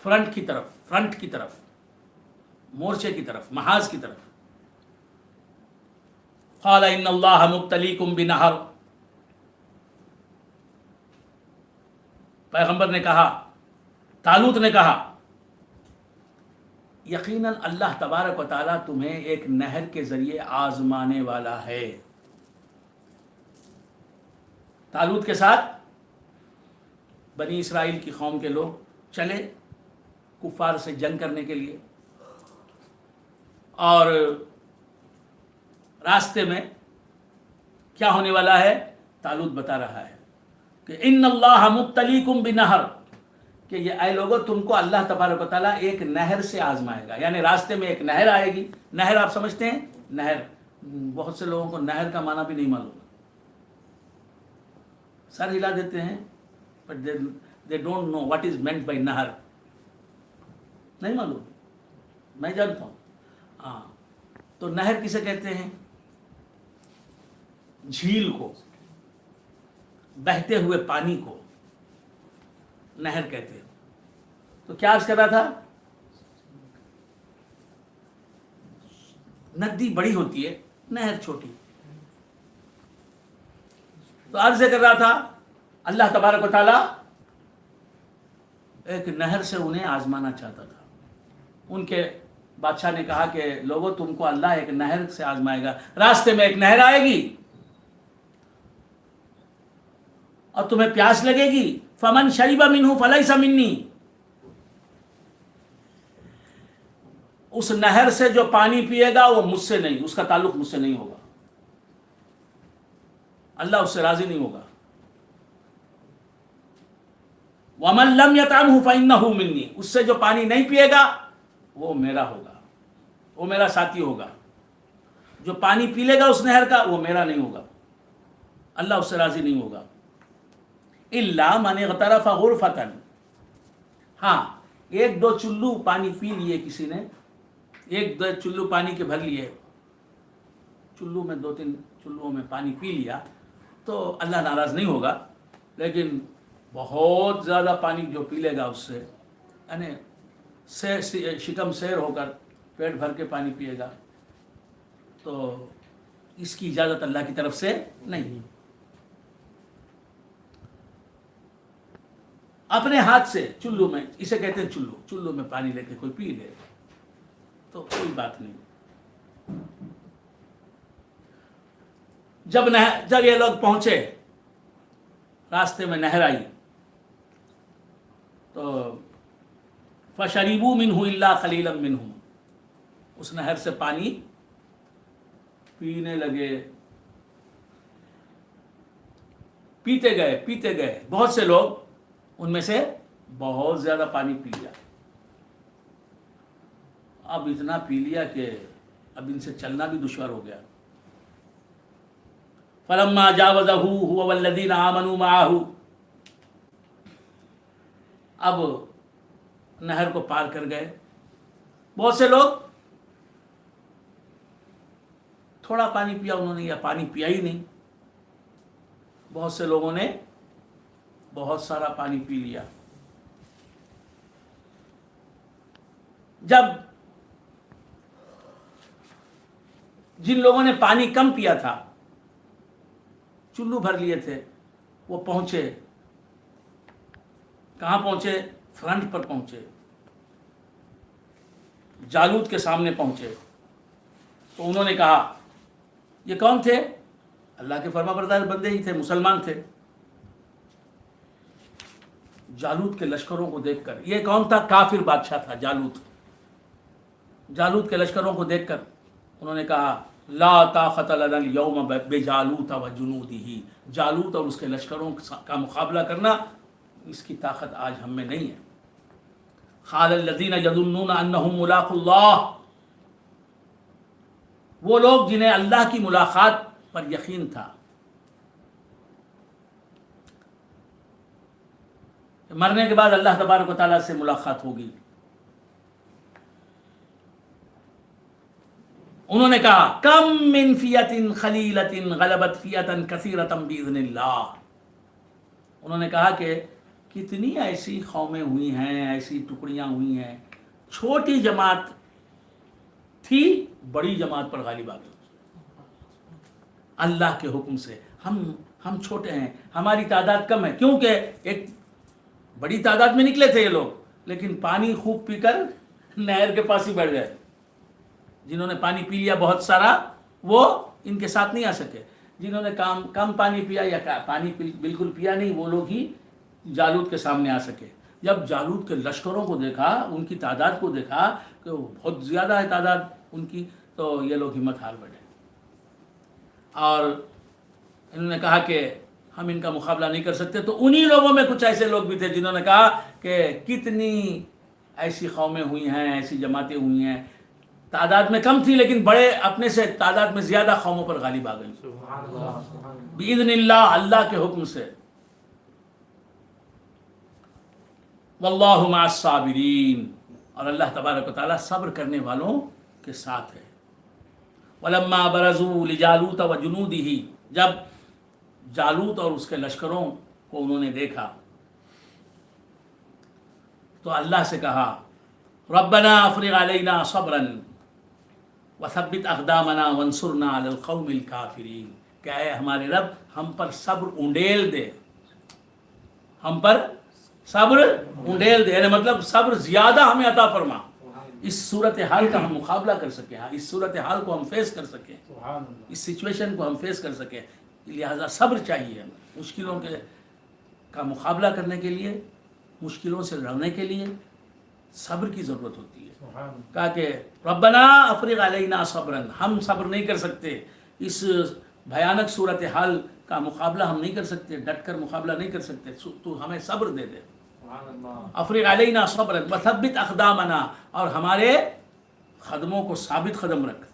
فرنٹ کی طرف، مورچے کی طرف، محاذ کی طرف. قال ان اللہ مبتلیکم بنہر. پیغمبر نے کہا، طالوت نے کہا، یقیناً اللہ تبارک و تعالیٰ تمہیں ایک نہر کے ذریعے آزمانے والا ہے. طالوت کے ساتھ بنی اسرائیل کی قوم کے لوگ چلے کفار سے جنگ کرنے کے لیے، اور راستے میں کیا ہونے والا ہے طالوت بتا رہا ہے کہ ان اللہ مبتلیکم بنہر، کہ یہ اے لوگوں تم کو اللہ تبارک و تعالیٰ ایک نہر سے آزمائے گا. یعنی راستے میں ایک نہر آئے گی. نہر آپ سمجھتے ہیں؟ نہر، بہت سے لوگوں کو نہر کا معنی بھی نہیں معلوم، سر ہلا دیتے ہیں but they don't know what is meant by نہر. نہیں معلوم، میں جانتا ہوں. ہاں، تو نہر کسے کہتے ہیں؟ جھیل کو، بہتے ہوئے پانی کو نہر کہتے ہیں. تو کیا عرض کر رہا تھا ندی بڑی ہوتی ہے، نہر چھوٹی. تو عرض کر رہا تھا اللہ تبارک و تعالی ایک نہر سے انہیں آزمانا چاہتا تھا. ان کے بادشاہ نے کہا کہ لوگوں تم کو اللہ ایک نہر سے آزمائے گا. راستے میں ایک نہر آئے گی اور تمہیں پیاس لگے گی. فمن شرب منہ فلیس منی. اس نہر سے جو پانی پیے گا وہ مجھ سے نہیں، اس کا تعلق مجھ سے نہیں ہوگا، اللہ اس سے راضی نہیں ہوگا. وَمَن لَمْ يَطْعَمْهُ فَإِنَّهُ مِنِّي. اس سے جو پانی نہیں پیے گا وہ میرا ہوگا، وہ میرا ساتھی ہوگا. جو پانی پی لے گا اس نہر کا وہ میرا نہیں ہوگا، اللہ اس سے راضی نہیں ہوگا. إِلَّا مَنِ اغْتَرَفَ غُرْفَةً. ہاں ایک دو چلو پانی پی لیے کسی نے، ایک دو چلو پانی کے بھر لیے، چلو میں 2-3 چلوؤں میں پانی پی لیا تو اللہ ناراض نہیں ہوگا. لیکن بہت زیادہ پانی جو پی لے گا اس سے، یعنی شکم سیر ہو کر پیٹ بھر کے پانی پیے گا، تو اس کی اجازت اللہ کی طرف سے نہیں. اپنے ہاتھ سے چلو میں، اسے کہتے ہیں چلو میں پانی لے کے کوئی پی لے تو کوئی بات نہیں. جب یہ لوگ پہنچے، راستے میں نہر آئی تو فَشَرِبُوا مِنْهُ إِلَّا قَلِيلًا مِنْهُمْ. اس نہر سے پانی پینے لگے، پیتے گئے. بہت سے لوگ ان میں سے بہت زیادہ پانی پی لیا. اب اتنا پی لیا کہ اب ان سے چلنا بھی دشوار ہو گیا. فَلَمَّا جَاوَزَهُ هُوَ وَالَّذِينَ آمَنُوا مَعَهُ. اب نہر کو پار کر گئے. بہت سے لوگ تھوڑا پانی پیا انہوں نے، یا پانی پیا ہی نہیں. بہت سے لوگوں نے بہت سارا پانی پی لیا. جب جن لوگوں نے پانی کم پیا تھا، چلو بھر لیے تھے، وہ پہنچے. کہاں پہنچے؟ فرنٹ پر پہنچے، جالوت کے سامنے پہنچے. تو انہوں نے کہا یہ کون تھے؟ اللہ کے فرما بردار بندے ہی تھے، مسلمان تھے. جالوت کے لشکروں کو دیکھ کر، یہ کون تھا؟ کافر بادشاہ تھا جالوت. جالوت کے لشکروں کو دیکھ کر انہوں نے کہا لا طاقت لنا اليوم بجالوت وجنوده. جالوت اور اس کے لشکروں کا مقابلہ کرنا اس کی طاقت آج ہم میں نہیں ہے. قال الذين يظنون انهم ملاقو اللہ. وہ لوگ جنہیں اللہ کی ملاقات پر یقین تھا، مرنے کے بعد اللہ تبارک و تعالیٰ سے ملاقات ہوگی. انہوں نے کہا کم من فیۃ خلیلۃ غلبت فیۃ کثیرۃ باذن اللہ. انہوں نے کہا کہ کتنی ایسی قومیں ہوئی ہیں، ایسی ٹکڑیاں ہوئی ہیں، چھوٹی جماعت تھی بڑی جماعت پر غالب آ گئی اللہ کے حکم سے. ہم چھوٹے ہیں، ہماری تعداد کم ہے، کیونکہ ایک بڑی تعداد میں نکلے تھے یہ لوگ، لیکن پانی خوب پی کر نہر کے پاس ہی بیٹھ گئے. جنہوں نے پانی پی لیا بہت سارا وہ ان کے ساتھ نہیں آ سکے. جنہوں نے کم پانی پیا یا پانی بالکل پیا نہیں، وہ لوگ ہی جالوت کے سامنے آ سکے. جب جالوت کے لشکروں کو دیکھا، ان کی تعداد کو دیکھا کہ وہ بہت زیادہ ہے تعداد ان کی، تو یہ لوگ ہمت ہار بیٹھے اور انہوں نے کہا کہ ہم ان کا مقابلہ نہیں کر سکتے. تو انہی لوگوں میں کچھ ایسے لوگ بھی تھے جنہوں نے کہا کہ کتنی ایسی قومیں ہوئی ہیں، ایسی جماعتیں ہوئی ہیں، تعداد میں کم تھی لیکن بڑے اپنے سے تعداد میں زیادہ قوموں پر غالب آ گئی باذن اللہ، اللہ کے حکم سے. واللہ مع الصابرین. اور اللہ تبارک و تعالیٰ صبر کرنے والوں کے ساتھ ہے. ولما برزوا لجالوت وجنوده. جب جالوت اور اس کے لشکروں کو انہوں نے دیکھا تو اللہ سے کہا ربنا افرغ علینا صبرا وثبت اقدامنا وانصرنا علی القوم الکافرین، کہ اے ہمارے رب ہم پر صبر انڈیل دے، ہم پر صبر انڈیل دے، یعنی مطلب صبر زیادہ ہمیں عطا فرما، اس صورتحال کا ہم مقابلہ کر سکیں، اس صورتحال کو ہم فیس کر سکیں، اس سچویشن کو ہم فیس کر سکیں، لہذا صبر چاہیے ہمیں، مشکلوں کا مقابلہ کرنے کے لیے، مشکلوں سے لڑنے کے لیے صبر کی ضرورت ہوتی ہے۔ کہا کہ ربنا افرغ علینا صبرا، ہم صبر نہیں کر سکتے، اس بھیانک صورتحال کا مقابلہ ہم نہیں کر سکتے، ڈٹ کر مقابلہ نہیں کر سکتے، تو ہمیں صبر دے دے۔ افرغ علینا صبرا وثبت اقدامنا، اور ہمارے قدموں کو ثابت قدم رکھ،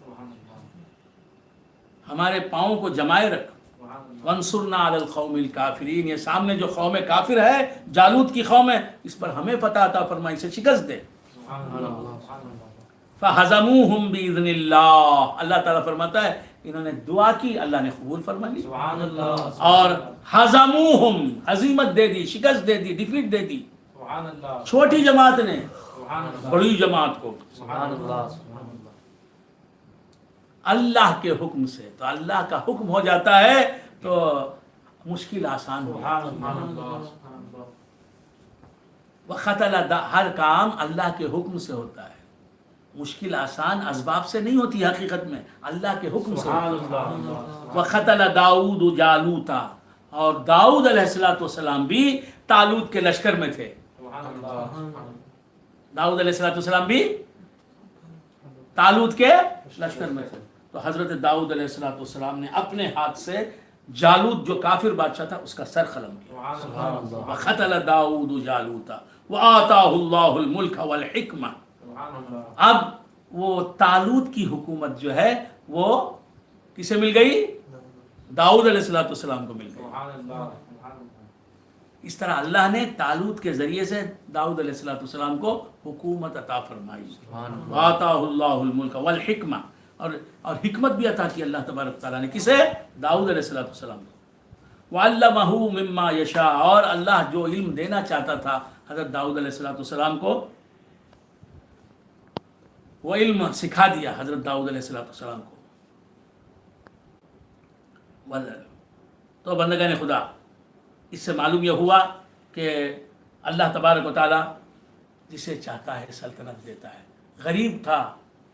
ہمارے پاؤں کو جمائے رکھ، وانصرنا علی القوم الکافرین، یہ سامنے جو قوم کافر ہے، جالوت کی قوم ہے، اس پر ہمیں فتح عطا فرمائی، سے شکست دے۔ فہزموہم باذن اللہ، اللہ تعالیٰ فرماتا ہے انہوں نے دعا کی، اللہ نے قبول فرما لی، اور ہزموہم، ہزیمت دے دی، شکست دے دی، ڈیفیٹ دے دی چھوٹی جماعت نے بڑی جماعت کو اللہ کے حکم سے۔ تو اللہ کا حکم ہو جاتا ہے تو مشکل آسان ہو جاتی ہے۔ وقت ہر کام اللہ کے حکم سے ہوتا ہے، مشکل آسان اسباب سے نہیں ہوتی، حقیقت میں اللہ کے حکم سے ہوتی ہے۔ وقتل داؤد جالوتا، اور داؤد علیہ السلام بھی طالوت کے لشکر میں تھے، داؤد علیہ السلام بھی طالوت کے لشکر میں تھے۔ تو حضرت داؤد علیہ السلام نے اپنے ہاتھ سے جالوت جو کافر بادشاہ تھا اس کا سر قلم کیا۔ وقتل داؤد جالوتا وآتاہ اللہ الملک والحکمہ، اب وہ طالوت کی حکومت جو ہے وہ کسے مل گئی؟ داؤد علیہ السلام کو مل گئی۔ اس طرح اللہ نے طالوت کے ذریعے سے داؤد علیہ السلام کو حکومت عطا فرمائی، وآتاہ اللہ الملک والحکمہ، اور حکمت بھی عطا کی اللہ تبارک تعالیٰ نے، کسے؟ داؤد علیہ السلام کو۔ وعلمہ مما یشاء، اور اللہ جو علم دینا چاہتا تھا حضرت داؤد علیہ السلام کو، وہ علم سکھا دیا حضرت داؤد علیہ السلام کو۔ تو بندگان خدا، اس سے معلوم یہ ہوا کہ اللہ تبارک و تعالیٰ جسے چاہتا ہے سلطنت دیتا ہے۔ غریب تھا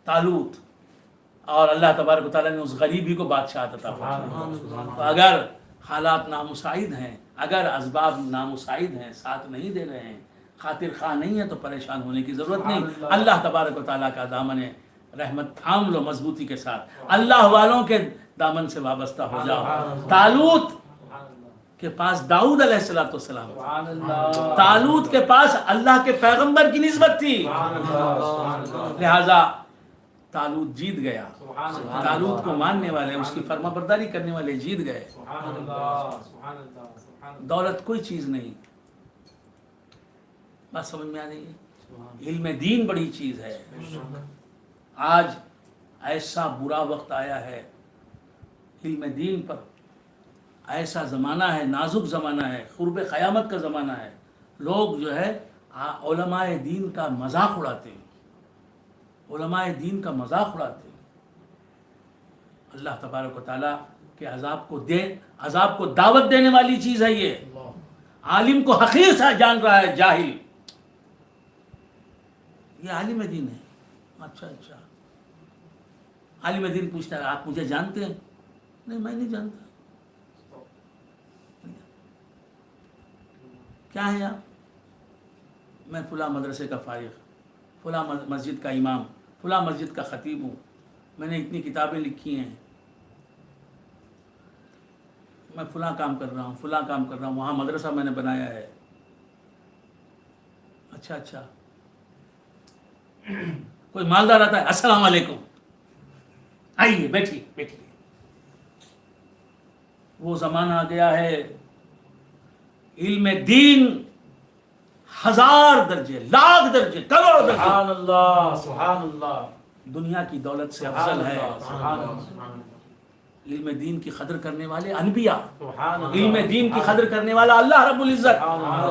طالوت، اور اللہ تبارک و تعالیٰ نے اس غریبی کو بادشاہ عطا فرمایا۔ تو اگر حالات نامساعد ہیں، اگر اسباب نامساعد ہیں، ساتھ نہیں دے رہے ہیں، خاطر خواہ نہیں ہے، تو پریشان ہونے کی ضرورت نہیں، اللہ تبارک و تعالیٰ کا دامن رحمت تھام لو مضبوطی کے ساتھ، اللہ والوں کے دامن سے وابستہ ہو جاؤ۔ طالوت کے پاس داؤد علیہ السلام، طالوت کے پاس اللہ کے پیغمبر کی نسبت تھی، لہذا طالوت جیت گیا، طالوت کو ماننے والے، اس کی فرما برداری کرنے والے جیت گئے۔ دولت کوئی چیز نہیں، بات سمجھ میں آ رہی ہے؟ علم دین بڑی چیز ہے۔ آج ایسا برا وقت آیا ہے علم دین پر، ایسا زمانہ ہے، نازک زمانہ ہے، قرب قیامت کا زمانہ ہے، لوگ جو ہے علماء دین کا مذاق اڑاتے ہیں، علماء دین کا مذاق اڑاتے ہیں۔ اللہ تبارک و تعالیٰ کے عذاب کو دعوت دینے والی چیز ہے یہ۔ عالم کو حقیر سا جان رہا ہے جاہل، یہ عالم دین ہے۔ اچھا عالم دین پوچھتا ہے آپ مجھے جانتے ہیں؟ نہیں، میں نہیں جانتا۔ کیا ہے آپ؟ میں فلاں مدرسے کا فارغ، فلاں مسجد کا امام، فلاں مسجد کا خطیب ہوں، میں نے اتنی کتابیں لکھی ہیں، میں فلاں کام کر رہا ہوں، فلاں کام کر رہا ہوں، وہاں مدرسہ میں نے بنایا ہے۔ اچھا کوئی مالدار آتا ہے، السلام علیکم، آئیے بیٹھیے۔ وہ زمانہ آ گیا ہے علم دین 1000 درجے، لاکھ درجے، کروڑ درجے سبحان اللہ دنیا کی دولت سے افضل ہے۔ علم دین کی قدر کرنے والے انبیاء، سبحان اللہ، علم دین کی قدر کرنے والا اللہ رب العزت، سبحان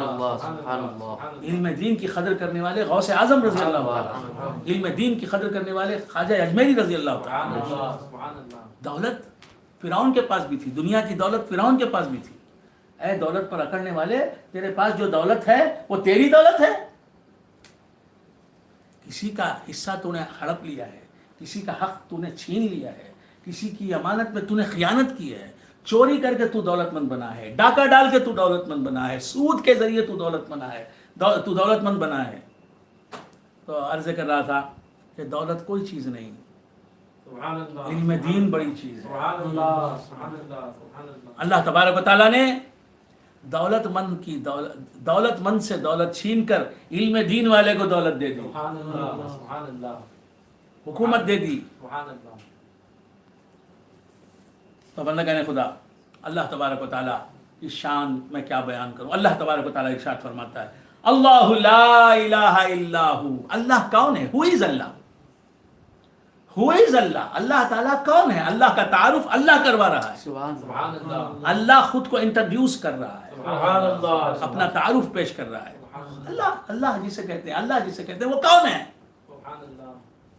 اللہ، سبحان اللہ، علم دین کی قدر کرنے والے غوث اعظم رضی اللہ تعالیٰ، علم دین کی قدر کرنے والے خواجہ اجمیری رضی اللہ تعالیٰ۔ سبحان اللہ، دولت فرعون کے پاس بھی تھی، دنیا کی دولت فرعون کے پاس بھی تھی۔ اے دولت پر اکڑنے والے، تیرے پاس جو دولت ہے وہ تیری دولت ہے؟ کسی کا حصہ تو نے ہڑپ لیا ہے، کسی کا حق تو نے چھین لیا ہے، کسی کی امانت میں تو نے خیانت کی ہے، چوری کر کے تو دولت مند بنا ہے، ڈاکہ ڈال کے تو دولت مند بنا ہے، سود کے ذریعے تو دولت بنا ہے، تو دولت مند بنا ہے۔ تو عرض کر رہا تھا کہ دولت کوئی چیز نہیں، سبحان اللہ، علم دین بڑی چیز ہے۔ سبحان اللہ، سبحان اللہ، سبحان اللہ، اللہ تبارک و تعالیٰ نے دولت مند سے دولت چھین کر علم دین والے کو دولت دے دی، سبحان اللہ، سبحان اللہ، حکومت دے دی۔ سبحان اللہ، تو بندگان خدا، اللہ تبارک و تعالیٰ کی شان میں کیا بیان کروں۔ اللہ تبارک و تعالیٰ ارشاد فرماتا ہے اللہ لا الہ الا ہو۔ اللہ کون ہے؟ ہو از اللہ، ہو از اللہ۔ اللہ تعالیٰ کون ہے؟ اللہ کا تعارف اللہ کروا رہا ہے، سبحان اللہ، اللہ خود کو انٹروڈیوس کر رہا ہے، سبحان اللہ، اپنا تعارف پیش کر رہا ہے۔ اللہ جسے کہتے ہیں، اللہ جسے کہتے ہیں وہ کون ہے؟ سبحان اللہ،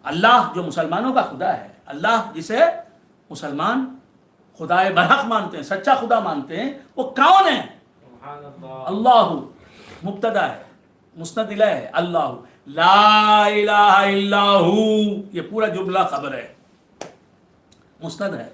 اللہ جو مسلمانوں کا خدا ہے، اللہ جسے مسلمان خدائے برحق مانتے ہیں، سچا خدا مانتے ہیں، وہ کون ہے؟ سبحان اللہ، اللہ مبتدا ہے، مسند الیہ ہے، اللہ لا الہ الا ہو، یہ پورا جملہ خبر ہے، مسند ہے۔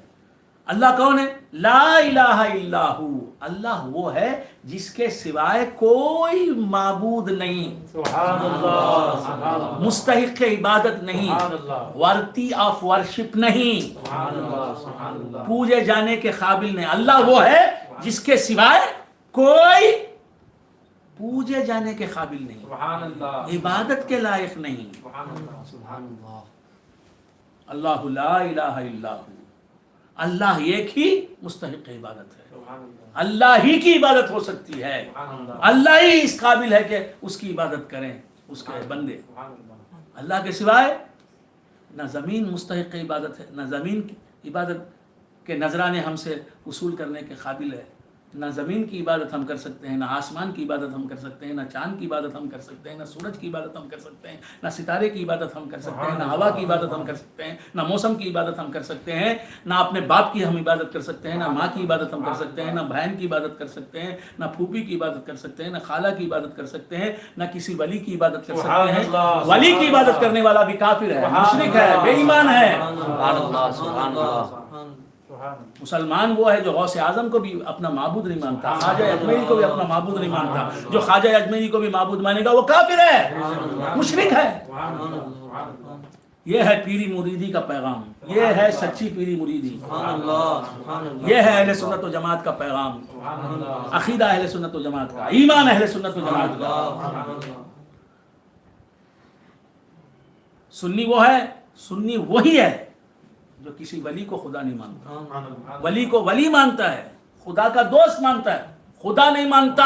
اللہ کون ہے؟ لا الہ الا ہو، اللہ وہ ہے جس کے سوائے کوئی معبود نہیں، سبحان اللہ، سبحان اللہ، مستحق عبادت نہیں، سبحان اللہ، ورتی آف ورشپ نہیں، سبحان اللہ، سبحان اللہ، پوجے جانے کے قابل نہیں۔ اللہ وہ ہے جس کے سوائے کوئی پوجے جانے کے قابل نہیں، سبحان اللہ، عبادت کے لائق نہیں۔ سبحان اللہ، سبحان اللہ، اللہ لا الہ الا ہو، اللہ ایک ہی مستحق عبادت ہے، سبحان اللہ، اللہ ہی کی عبادت ہو سکتی ہے، سبحان اللہ، اللہ ہی اس قابل ہے کہ اس کی عبادت کریں اس کے بندے۔ سبحان اللہ، اللہ کے سوائے نہ زمین مستحق عبادت ہے، نہ زمین کی عبادت کے نذرانے ہم سے وصول کرنے کے قابل ہے، نہ زمین کی عبادت ہم کر سکتے ہیں، نہ آسمان کی عبادت ہم کر سکتے ہیں، نہ چاند کی عبادت ہم کر سکتے ہیں، نہ سورج کی عبادت ہم کر سکتے ہیں، نہ ستارے کی عبادت ہم کر سکتے ہیں، نہ ہوا کی عبادت ہم کر سکتے ہیں، نہ موسم کی عبادت ہم کر سکتے ہیں، نہ اپنے باپ کی ہم عبادت کر سکتے ہیں، نہ ماں کی عبادت ہم کر سکتے ہیں، نہ بہن کی عبادت کر سکتے ہیں، نہ پھوپھی کی عبادت کر سکتے ہیں، نہ خالہ کی عبادت کر سکتے ہیں، نہ کسی ولی کی عبادت کر سکتے ہیں۔ ولی کی عبادت کرنے والا بھی کافر ہے، مشرک ہے، بے ایمان ہے۔ سبحان اللہ، سبحان اللہ، مسلمان وہ ہے جو غوث اعظم کو بھی اپنا معبود نہیں مانتا، خواجہ اجمیری کو بھی اپنا معبود نہیں مانتا۔ جو خواجہ اجمیری کو بھی معبود مانے گا وہ کافر ہے، مشرک ہے۔ یہ ہے پیری مریدی کا پیغام، یہ ہے سچی پیری مریدی، یہ ہے اہل سنت و جماعت کا پیغام، عقیدہ اہل سنت و جماعت کا، ایمان اہل سنت و جماعت کا۔ سنی وہ ہے، سنی وہی ہے جو کسی ولی کو خدا نہیں مانتا، ولی کو ولی مانتا ہے، خدا کا دوست مانتا ہے، خدا نہیں مانتا۔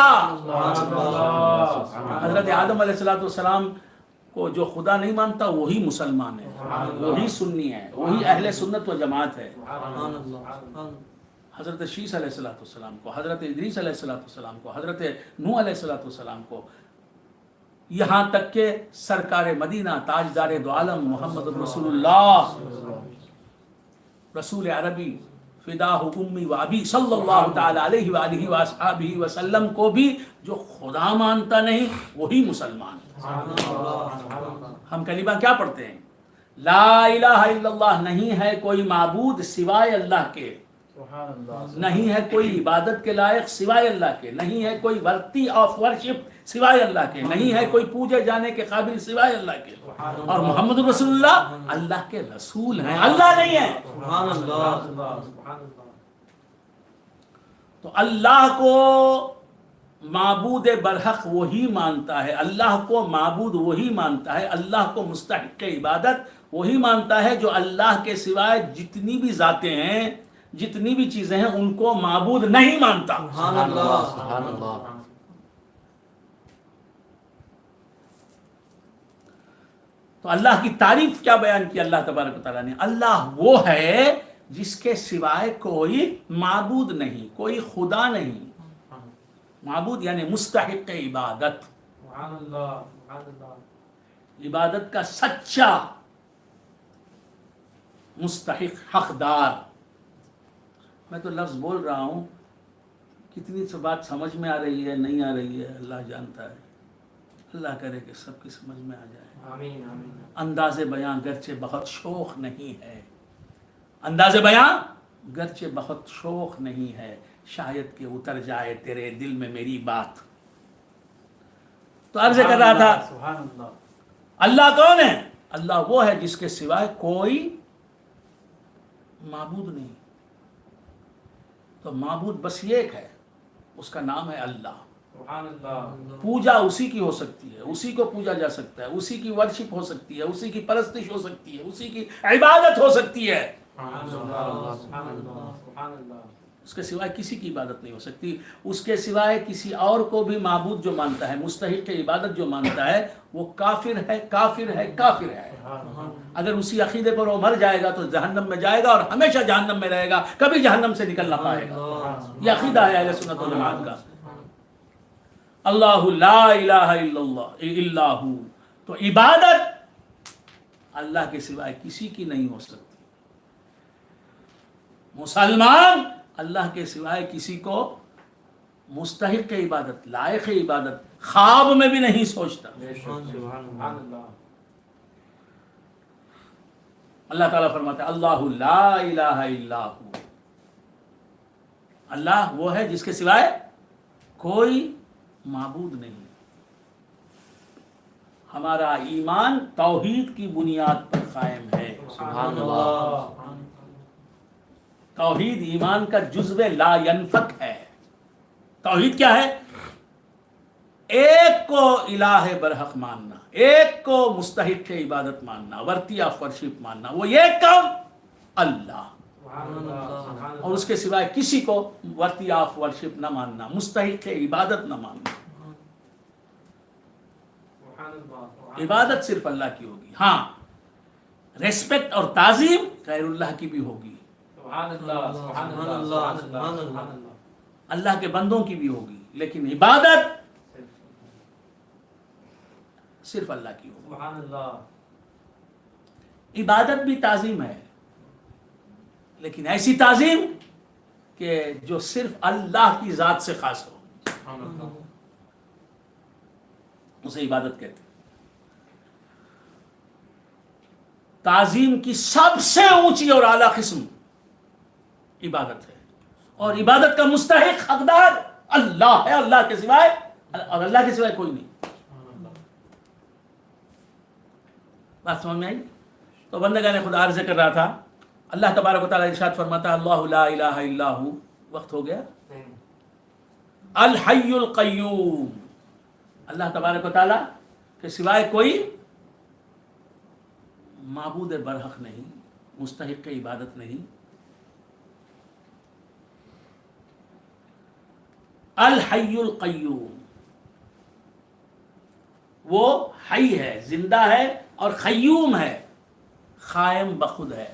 حضرت آدم علیہ السلام کو جو خدا نہیں مانتا وہی مسلمان ہے، وہی سنی ہے، وہی اہل سنت و جماعت ہے۔ حضرت شیس علیہ السلام کو، حضرت ادریس علیہ السلام کو، حضرت نوح علیہ السلام کو، یہاں تک کہ سرکار مدینہ تاجدار دو عالم محمد رسول اللہ، رسول عربی فداہ امی و ابی صلی اللہ تعالی علیہ وآلہ وآصحابہ وسلم کو بھی جو خدا مانتا نہیں وہی مسلمان ہے۔ ہم کلمہ کیا پڑھتے ہیں؟ لا الہ الا اللہ، نہیں ہے کوئی معبود سوائے اللہ کے، نہیں ہے کوئی عبادت کے لائق سوائے اللہ کے، نہیں ہے کوئی ورتی آف ورشپ سوائے اللہ کے، نہیں ہے کوئی پوجے جانے کے قابل سوائے اللہ کے، اور محمد رسول اللہ اللہ کے رسول ہیں، اللہ نہیں ہے۔ تو اللہ کو معبود برحق وہی مانتا ہے، اللہ کو معبود وہی مانتا ہے، اللہ کو مستحق عبادت وہی مانتا ہے جو اللہ کے سوائے جتنی بھی ذاتیں ہیں، جتنی بھی چیزیں ہیں ان کو معبود نہیں مانتا۔ تو اللہ کی تعریف کیا بیان کی اللہ تبارک و تعالیٰ نے؟ اللہ وہ ہے جس کے سوائے کوئی معبود نہیں، کوئی خدا نہیں. معبود یعنی مستحق عبادت، سبحان اللہ سبحان اللہ. عبادت کا سچا مستحق، حقدار. میں تو لفظ بول رہا ہوں، کتنی سے بات سمجھ میں آ رہی ہے نہیں آ رہی ہے اللہ جانتا ہے. اللہ کرے کہ سب کی سمجھ میں آ جائے. آمین آمین. انداز بیاں گرچہ بہت شوق نہیں ہے، انداز بیاں گرچہ بہت شوق نہیں ہے، شاید کہ اتر جائے تیرے دل میں میری بات. تو عرض کر رہا تھا سبحان اللہ. اللہ کون ہے؟ اللہ وہ ہے جس کے سوائے کوئی معبود نہیں. تو معبود بس یہ ایک ہے، اس کا نام ہے اللہ. سبحان اللہ. پوجا اسی کی ہو سکتی ہے، اسی کو پوجا جا سکتا ہے، اسی کی ورشپ ہو سکتی ہے، اسی کی پرستش ہو سکتی ہے، اسی کی عبادت ہو سکتی ہے. سبحان اللہ سبحان اللہ سبحان اللہ. اس کے سوائے کسی کی عبادت نہیں ہو سکتی. اس کے سوائے کسی اور کو بھی معبود جو مانتا ہے، مستحق عبادت جو مانتا ہے، وہ کافر ہے کافر ہے کافر ہے. اگر اسی عقیدے پر وہ مر جائے گا تو جہنم میں جائے گا اور ہمیشہ جہنم میں رہے گا، کبھی جہنم سے نکل نہ پائے گا. یہ عقیدہ ہے اہل سنت والجماعت کا. اللہ لا الہ الا اللہ ہو. تو عبادت اللہ کے سوائے کسی کی نہیں ہو سکتی. مسلمان اللہ کے سوائے کسی کو مستحق عبادت، لائق عبادت خواب میں بھی نہیں سوچتا. سبحان اللہ. اللہ تعالیٰ فرماتا ہے اللہ لا الہ الا ہو. اللہ وہ ہے جس کے سوائے کوئی معبود نہیں. ہمارا ایمان توحید کی بنیاد پر قائم ہے. سبحان اللہ. توحید ایمان کا جزو لا ینفک ہے. توحید کیا ہے؟ ایک کو الہ برحق ماننا، ایک کو مستحق عبادت ماننا، ورتی آف ورشپ ماننا. وہ ایک کون؟ اللہ. اور اس کے سوائے کسی کو ورتی آف ورشپ نہ ماننا، مستحق عبادت نہ ماننا. عبادت صرف اللہ کی ہوگی. ہاں، ریسپیکٹ اور تعظیم غیر اللہ کی بھی ہوگی، اللہ کے بندوں کی بھی ہوگی، لیکن عبادت صرف اللہ کی ہوگی. عبادت بھی تعظیم ہے، لیکن ایسی تعظیم کہ جو صرف اللہ کی ذات سے خاص ہو، اسے عبادت کہتے ہیں. تعظیم کی سب سے اونچی اور اعلیٰ قسم عبادت ہے، اور عبادت کا مستحق حقدار اللہ ہے، اللہ کے سوائے، اور اللہ کے سوائے کوئی نہیں. بات سمجھ میں آئی؟ تو بندگان خدا عرض کر رہا تھا، اللہ تبارک و تعالیٰ ارشاد فرماتا ہے اللہ لا الہ الا ہو. وقت ہو گیا. الحی القیوم. اللہ تبارک و تعالیٰ کے سوائے کوئی معبود برحق نہیں، مستحق عبادت نہیں. الحی القیوم، وہ حی ہے، زندہ ہے، اور قیوم ہے، قائم بخود ہے،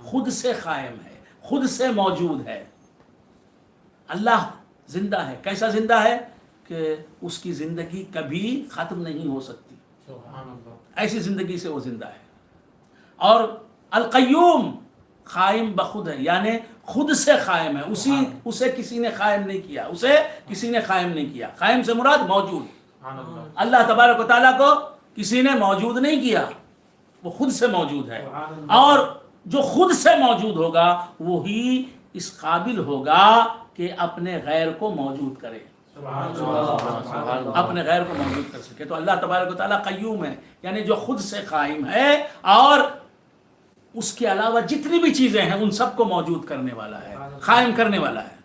خود سے قائم ہے، خود سے موجود ہے. اللہ زندہ ہے. کیسا زندہ ہے؟ کہ اس کی زندگی کبھی ختم نہیں ہو سکتی. ایسی زندگی سے وہ زندہ ہے. اور القیوم قائم بخود ہے، یعنی خود سے قائم ہے. اسے کسی نے قائم نہیں کیا، اسے کسی نے قائم نہیں کیا. قائم سے مراد موجود. اللہ تبارک و تعالیٰ کو کسی نے موجود نہیں کیا، وہ خود سے موجود ہے. اور جو خود سے موجود ہوگا وہی اس قابل ہوگا کہ اپنے غیر کو موجود کرے، اپنے غیر کو موجود کر سکے. تو اللہ تبارک و تعالیٰ قیوم ہے، یعنی جو خود سے قائم ہے اور اس کے علاوہ جتنی بھی چیزیں ہیں ان سب کو موجود کرنے والا ہے، قائم کرنے والا ہے.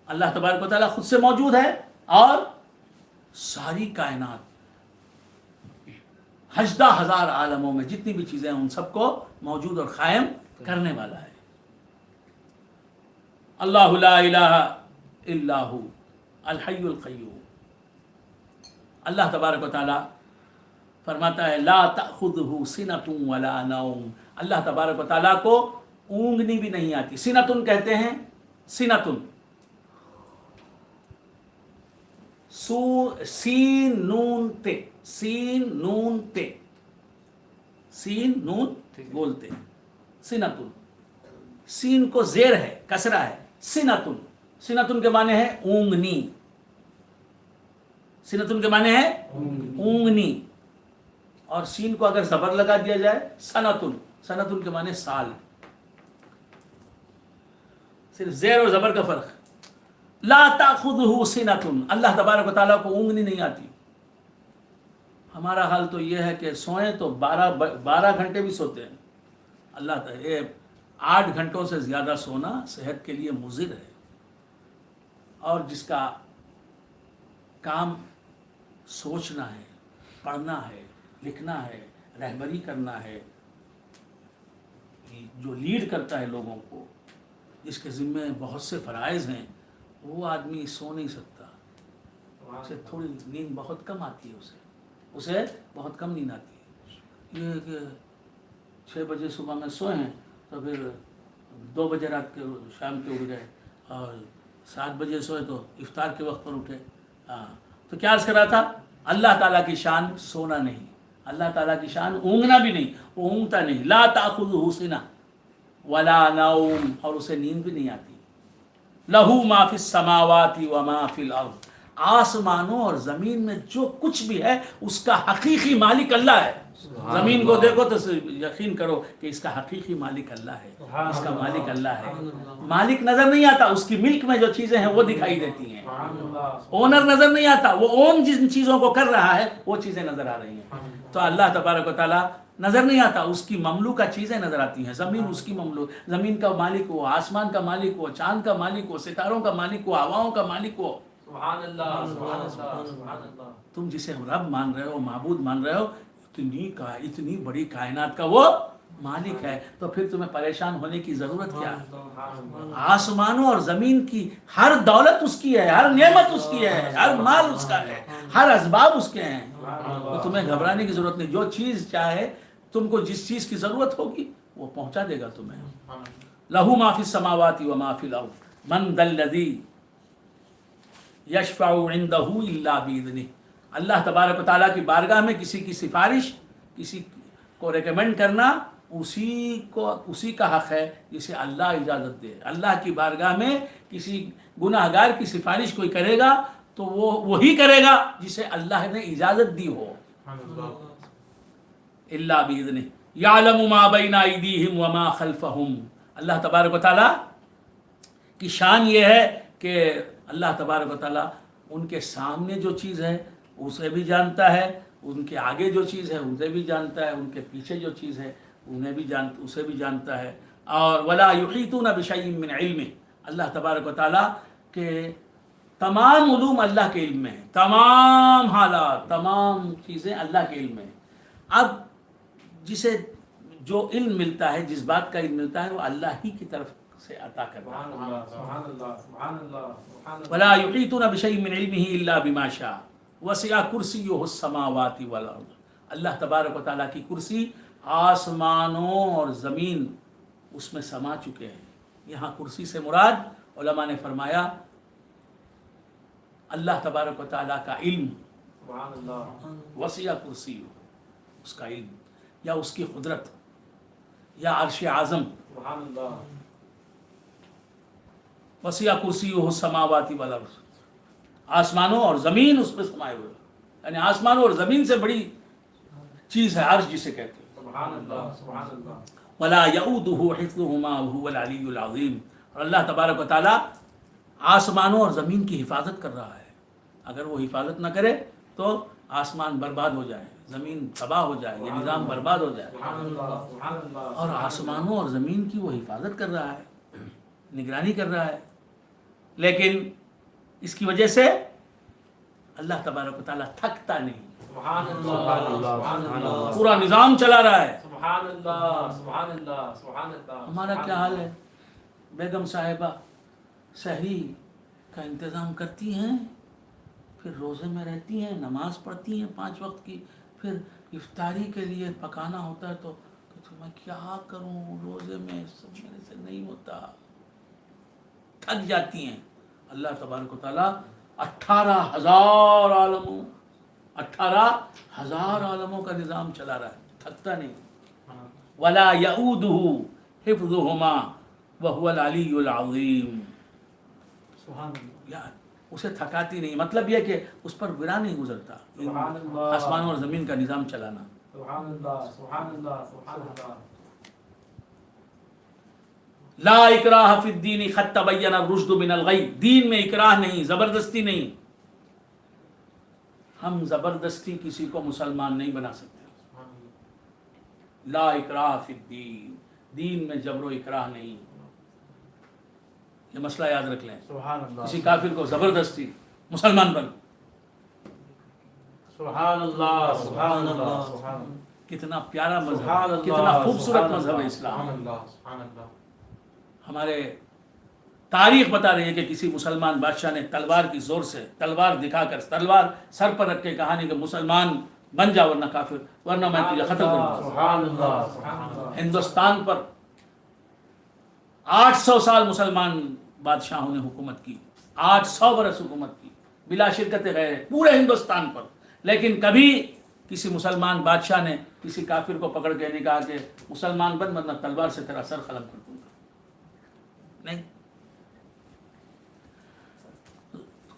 اللہ تبارک و تعالیٰ خود سے موجود ہے اور ساری کائنات 18,000 عالموں میں جتنی بھی چیزیں ہیں ان سب کو موجود اور قائم کرنے والا ہے. اللہ لا الہ الا ہو الحی القیوم. اللہ تبارک و تعالیٰ فرماتا ہے لا تأخذہ سنۃ ولا نوم. اللہ تبارک و تعالیٰ کو اونگنی بھی نہیں آتی. سنتن کہتے ہیں, سنتن, سین نون تے, سین نون تے, سین نون بولتے ہیں سنتن. سین کو زیر ہے, کسرہ ہے. سنتن, سنتن کے معنی ہے اونگنی, سنتن کے معنی ہے اونگنی. اور سین کو اگر زبر لگا دیا جائے سنتن, سنتن کے معنی سال. صرف زیر اور زبر کا فرق. لا تأخذہ سنتن, اللہ تبارک و تعالیٰ کو اونگنی نہیں آتی. ہمارا حال تو یہ ہے کہ سوئیں تو 12 گھنٹے بھی سوتے ہیں. اللہ تعالیٰ 8 گھنٹوں سے زیادہ سونا صحت کے لیے مضر ہے. اور جس کا کام سوچنا ہے, پڑھنا ہے, لکھنا ہے, رہبری کرنا ہے, جو لیڈ کرتا ہے لوگوں کو, جس کے ذمے بہت سے فرائض ہیں, وہ آدمی سو نہیں سکتا. اسے تھوڑی نیند بہت کم آتی ہے, اسے بہت کم نیند آتی ہے. یہ کہ 6 بجے صبح میں سوئے ہیں تو پھر 2 بجے رات کے شام کے اٹھ گئے, اور 7 بجے سوئے تو افطار کے وقت پر اٹھے. تو کیا عرض کر رہا تھا, اللہ تعالیٰ کی شان سونا نہیں, اللہ تعالیٰ کی شان اونگنا بھی نہیں, وہ اونگتا نہیں. لا تأخذہ سنہ ولا نوم, اور اسے نیند بھی نہیں آتی. لہو ما فی السماوات وما فی الارض, آسمانوں اور زمین میں جو کچھ بھی ہے اس کا حقیقی مالک اللہ ہے. زمین کو دیکھو تو یقین کرو کہ اس کا حقیقی مالک اللہ ہے, اس کا مالک اللہ ہے. مالک نظر نہیں آتا, اس کی ملک میں جو چیزیں ہیں وہ دکھائی دیتی ہیں. اونر نظر نہیں آتا, وہ اون جن چیزوں کو کر رہا ہے وہ چیزیں نظر آ رہی ہیں. تو اللہ تبارک و تعالیٰ نظر نہیں آتا, اس کی مملوکہ چیزیں نظر آتی ہیں. زمین اس کی مملوک, زمین کا مالک ہو, آسمان کا مالک ہو, چاند کا مالک ہو, ستاروں کا مالک ہو, ہواؤں کا مالک ہو. سبحان اللہ, سبحان اللہ, سبحان اللہ. تم جسے رب مان رہے ہو, معبود مان رہے ہو, اتنی بڑی کائنات کا وہ مالک ہے, تو پھر تمہیں پریشان ہونے کی ضرورت کیا ہے؟ آسمانوں اور زمین کی ہر دولت اس کی ہے, ہر نعمت اس کی ہے, ہر مال اس کا ہے, ہر اسباب اس کے ہیں. تو تمہیں گھبرانے کی ضرورت نہیں. جو چیز چاہے, تم کو جس چیز کی ضرورت ہوگی وہ پہنچا دے گا تمہیں. لہو ما فی السماوات وما فی الارض من ذا الذی یشفع عندہ الا باذنہ. اللہ تبارک و تعالیٰ کی بارگاہ میں کسی کی سفارش, کسی کو ریکمینڈ کرنا, اسی کا حق ہے جسے اللہ اجازت دے. اللہ کی بارگاہ میں کسی گناہ گار کی سفارش کوئی کرے گا تو وہ وہی کرے گا جسے اللہ نے اجازت دی ہو. الا باذنہ یعلم ما بین ایدیہم وما خلفہم. اللہ تبارک و تعالیٰ کی شان یہ ہے کہ اللہ تبارک و تعالیٰ ان کے سامنے جو چیز ہے اسے بھی جانتا ہے, ان کے آگے جو چیز ہے اسے بھی جانتا ہے, ان کے پیچھے جو چیز ہے اسے بھی جانتا ہے. اور ولا یحیطون بشیء من علمہ, اللہ تبارک و تعالیٰ کے تمام علوم اللہ کے علم میں ہیں, تمام حالات, تمام چیزیں اللہ کے علم میں ہیں. اب جسے جو علم ملتا ہے, جس بات کا علم ملتا ہے, وہ اللہ ہی کی طرف سے عطا کرتا ہے. سبحان اللہ, سبحان اللہ, سبحان اللہ. ولا یحیطون بشیء من علمہ الا بما شاء وسع کرسیہ السماوات والارض. اللہ تبارک و تعالیٰ کی کرسی آسمانوں اور زمین اس میں سما چکے ہیں. یہاں کرسی سے مراد علماء نے فرمایا اللہ تبارک و تعالیٰ کا علم. سبحان اللہ. وسع کرسی, اس کا علم یا اس کی قدرت یا عرش اعظم. سبحان اللہ. وسع کرسیہ السماوات والارض, آسمانوں اور زمین اس میں سمائے ہوئے. یعنی آسمانوں اور زمین سے بڑی چیز ہے عرش جسے کہتے ہیں. سبحان اللہ, سبحان اللہ. ولا یؤودہ حفظہما وہو العلی العظیم. اور اللہ تبارک و تعالیٰ آسمانوں اور زمین کی حفاظت کر رہا ہے. اگر وہ حفاظت نہ کرے تو آسمان برباد ہو جائے, زمین تباہ ہو جائے, یہ نظام برباد ہو جائے. سبحان اللہ, سبحان اللہ. اور آسمانوں اور زمین کی وہ حفاظت کر رہا ہے, نگرانی کر رہا ہے. لیکن اس کی وجہ سے اللہ تبارک و تعالیٰ تھکتا نہیں, سبحان اللہ, سبحان اللہ. پورا نظام چلا رہا ہے. سبحان اللہ, سبحان اللہ, سبحان اللہ. ہمارا کیا حال ہے, بیگم صاحبہ سحری کا انتظام کرتی ہیں, پھر روزے میں رہتی ہیں, نماز پڑھتی ہیں 5 وقت کی, پھر افطاری کے لیے پکانا ہوتا ہے تو تو میں کیا کروں، روزے میں سب میرے سے نہیں ہوتا، تھک جاتی ہیں. اللہ تبارک و تعالیٰ 18,000 عالموں 18,000 عالموں کا نظام چلا رہا ہے، تھکتا نہیں. ولا يؤوده حفظهما وهو العلی العظیم. سبحان اللہ. یار اسے تھکاتی نہیں، مطلب یہ کہ اس پر گرا نہیں گزرتا. سبحان اللہ. آسمانوں اور زمین کا نظام چلانا. سبحان اللہ. سبحان اللہ. سبحان اللہ. لا اکراہ فی الدین قد تبین الرشد من الغی. دین میں اکراہ نہیں، زبردستی نہیں. ہم زبردستی کسی کو مسلمان نہیں بنا سکتے. لا اکراہ فی الدین، دین میں جبر و اکراہ نہیں. یہ مسئلہ یاد رکھ لیں. سبحان اللہ. کسی کافر کو زبردستی مسلمان بن. سبحان اللہ. سبحان اللہ. سبحان اللہ. کتنا پیارا مذہب سبحان ہے، اللہ. کتنا خوبصورت سبحان مذہب ہے اللہ. اسلام. سبحان اللہ. سبحان اللہ. ہمارے تاریخ بتا رہی ہے کہ کسی مسلمان بادشاہ نے تلوار کی زور سے، تلوار دکھا کر، تلوار سر پر رکھ کے کہانی کہ مسلمان بن جا ورنہ کافر، ورنہ میں تجھے ختم کروں گا. سبحان اللہ. سبحان اللہ. ہندوستان پر 800 سال مسلمان بادشاہوں نے حکومت کی، 800 برس حکومت کی بلا شرکت غیر پورے ہندوستان پر. لیکن کبھی کسی مسلمان بادشاہ نے کسی کافر کو پکڑ کے نہیں کہا کہ مسلمان بن ورنہ تلوار سے تیرا سر قلم کر دوں گا. نہیں.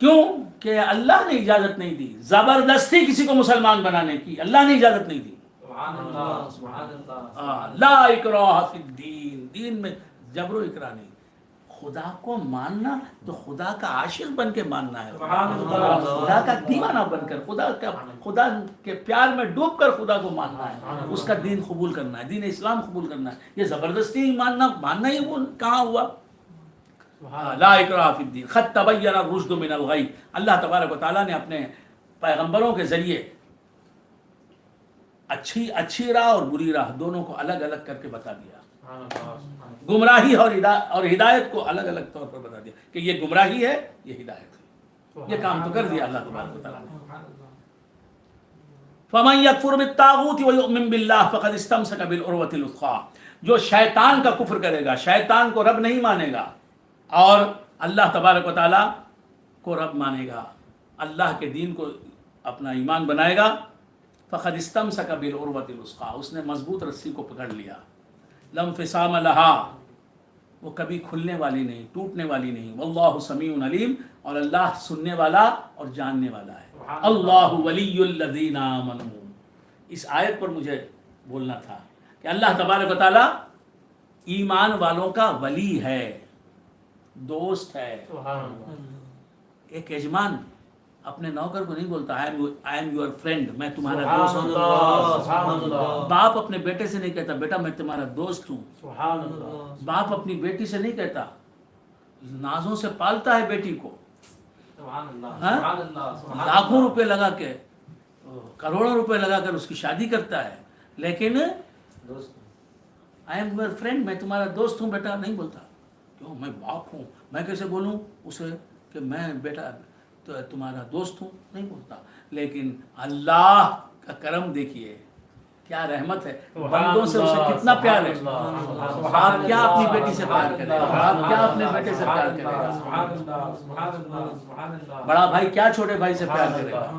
کیوں کہ اللہ نے اجازت نہیں دی زبردستی کسی کو مسلمان بنانے کی. اللہ نے اجازت نہیں دی. سبحان اللہ. سبحان اللہ. لا اکراہ فی الدین، دین میں جبر و اکراہ نہیں. خدا کو ماننا تو خدا کا عاشق بن کے ماننا ہے، سبحان اللہ. خدا کا دیوانہ بن کر، خدا کے پیار میں ڈوب کر خدا کو ماننا ہے، اس کا دین قبول کرنا ہے، دین اسلام قبول کرنا ہے. یہ زبردستی ماننا ہی وہ کہاں ہوا. لا اکراہ فی الدین قد تبین الرشد من الغی. اللہ تبارک و تعالیٰ نے اپنے پیغمبروں کے ذریعے اچھی راہ اور بری راہ دونوں کو الگ الگ کر کے بتا دیا. گمراہی اور ہدایت کو الگ الگ طور پر بتا دیا کہ یہ گمراہی ہے، یہ ہدایت ہے. یہ کام تو کر دیا اللہ تبارک و تعالیٰ نے. فمن یکفر بالطاغوت ویؤمن باللہ فقد استمسک بالعروۃ الوثقی. جو شیطان کا کفر کرے گا، شیطان کو رب نہیں مانے گا اور اللہ تبارک و تعالیٰ کو رب مانے گا، اللہ کے دین کو اپنا ایمان بنائے گا، فقد استمسک بالعروۃ الوثقی، اس نے مضبوط رسی کو پکڑ لیا. لا انفصام لہا، وہ کبھی کھلنے والی نہیں، ٹوٹنے والی نہیں. واللہ سمیع علیم، اور اللہ سننے والا اور جاننے والا ہے. اللہ ولی الذین آمنوا. اس آیت پر مجھے بولنا تھا کہ اللہ تبارک و تعالیٰ ایمان والوں کا ولی ہے، دوست ہے. ایک یجمان اپنے نوکر کو نہیں بولتا آئی ایم یور فرینڈ، میں تمہارا دوست ہوں. باپ اپنے بیٹے سے نہیں کہتا بیٹا میں تمہارا دوست ہوں. باپ اپنی بیٹی سے نہیں کہتا، نازوں سے پالتا ہے بیٹی کو، لاکھوں روپے لگا کے، کروڑوں روپے لگا کر اس کی شادی کرتا ہے، لیکن آئی ایم یور فرینڈ، میں تمہارا دوست ہوں بیٹا نہیں بولتا. کیوں؟ میں باپ ہوں، میں کیسے بولوں اسے کہ میں بیٹا تمہارا دوست ہوں؟ نہیں بولتا. لیکن اللہ کا کرم دیکھیے، کیا رحمت ہے، بندوں سے اسے کتنا پیار ہے. آپ کیا اپنی بیٹی سے پیار کریں گے؟ آپ کیا اپنے بیٹے سے پیار کریں گے؟ بڑا بھائی کیا چھوٹے بھائی سے پیار کرے گا؟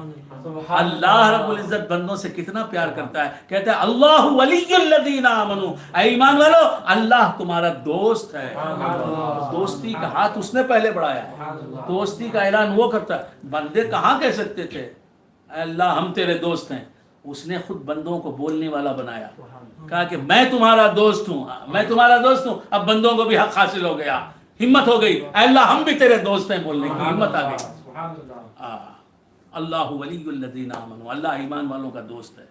اللہ رب العزت بندوں سے کتنا پیار کرتا ہے. کہتا ہے اللہ ولی الذین آمنوا، اے ایمان والو اللہ تمہارا دوست ہے. دوستی کا ہاتھ اس نے پہلے بڑھایا ہے، دوستی کا اعلان وہ کرتا ہے. بندے کہاں کہہ سکتے تھے اے اللہ ہم تیرے دوست ہیں؟ اس نے خود بندوں کو بولنے والا بنایا، کہا کہ میں تمہارا دوست ہوں، میں تمہارا دوست ہوں. اب بندوں کو بھی حق حاصل ہو گیا، ہمت ہو گئی، اے اللہ ہم بھی تیرے دوست ہیں بولنے کی ہمت آ گئی. اللہ ولی الذین آمنوا، اللہ ایمان والوں کا دوست ہے.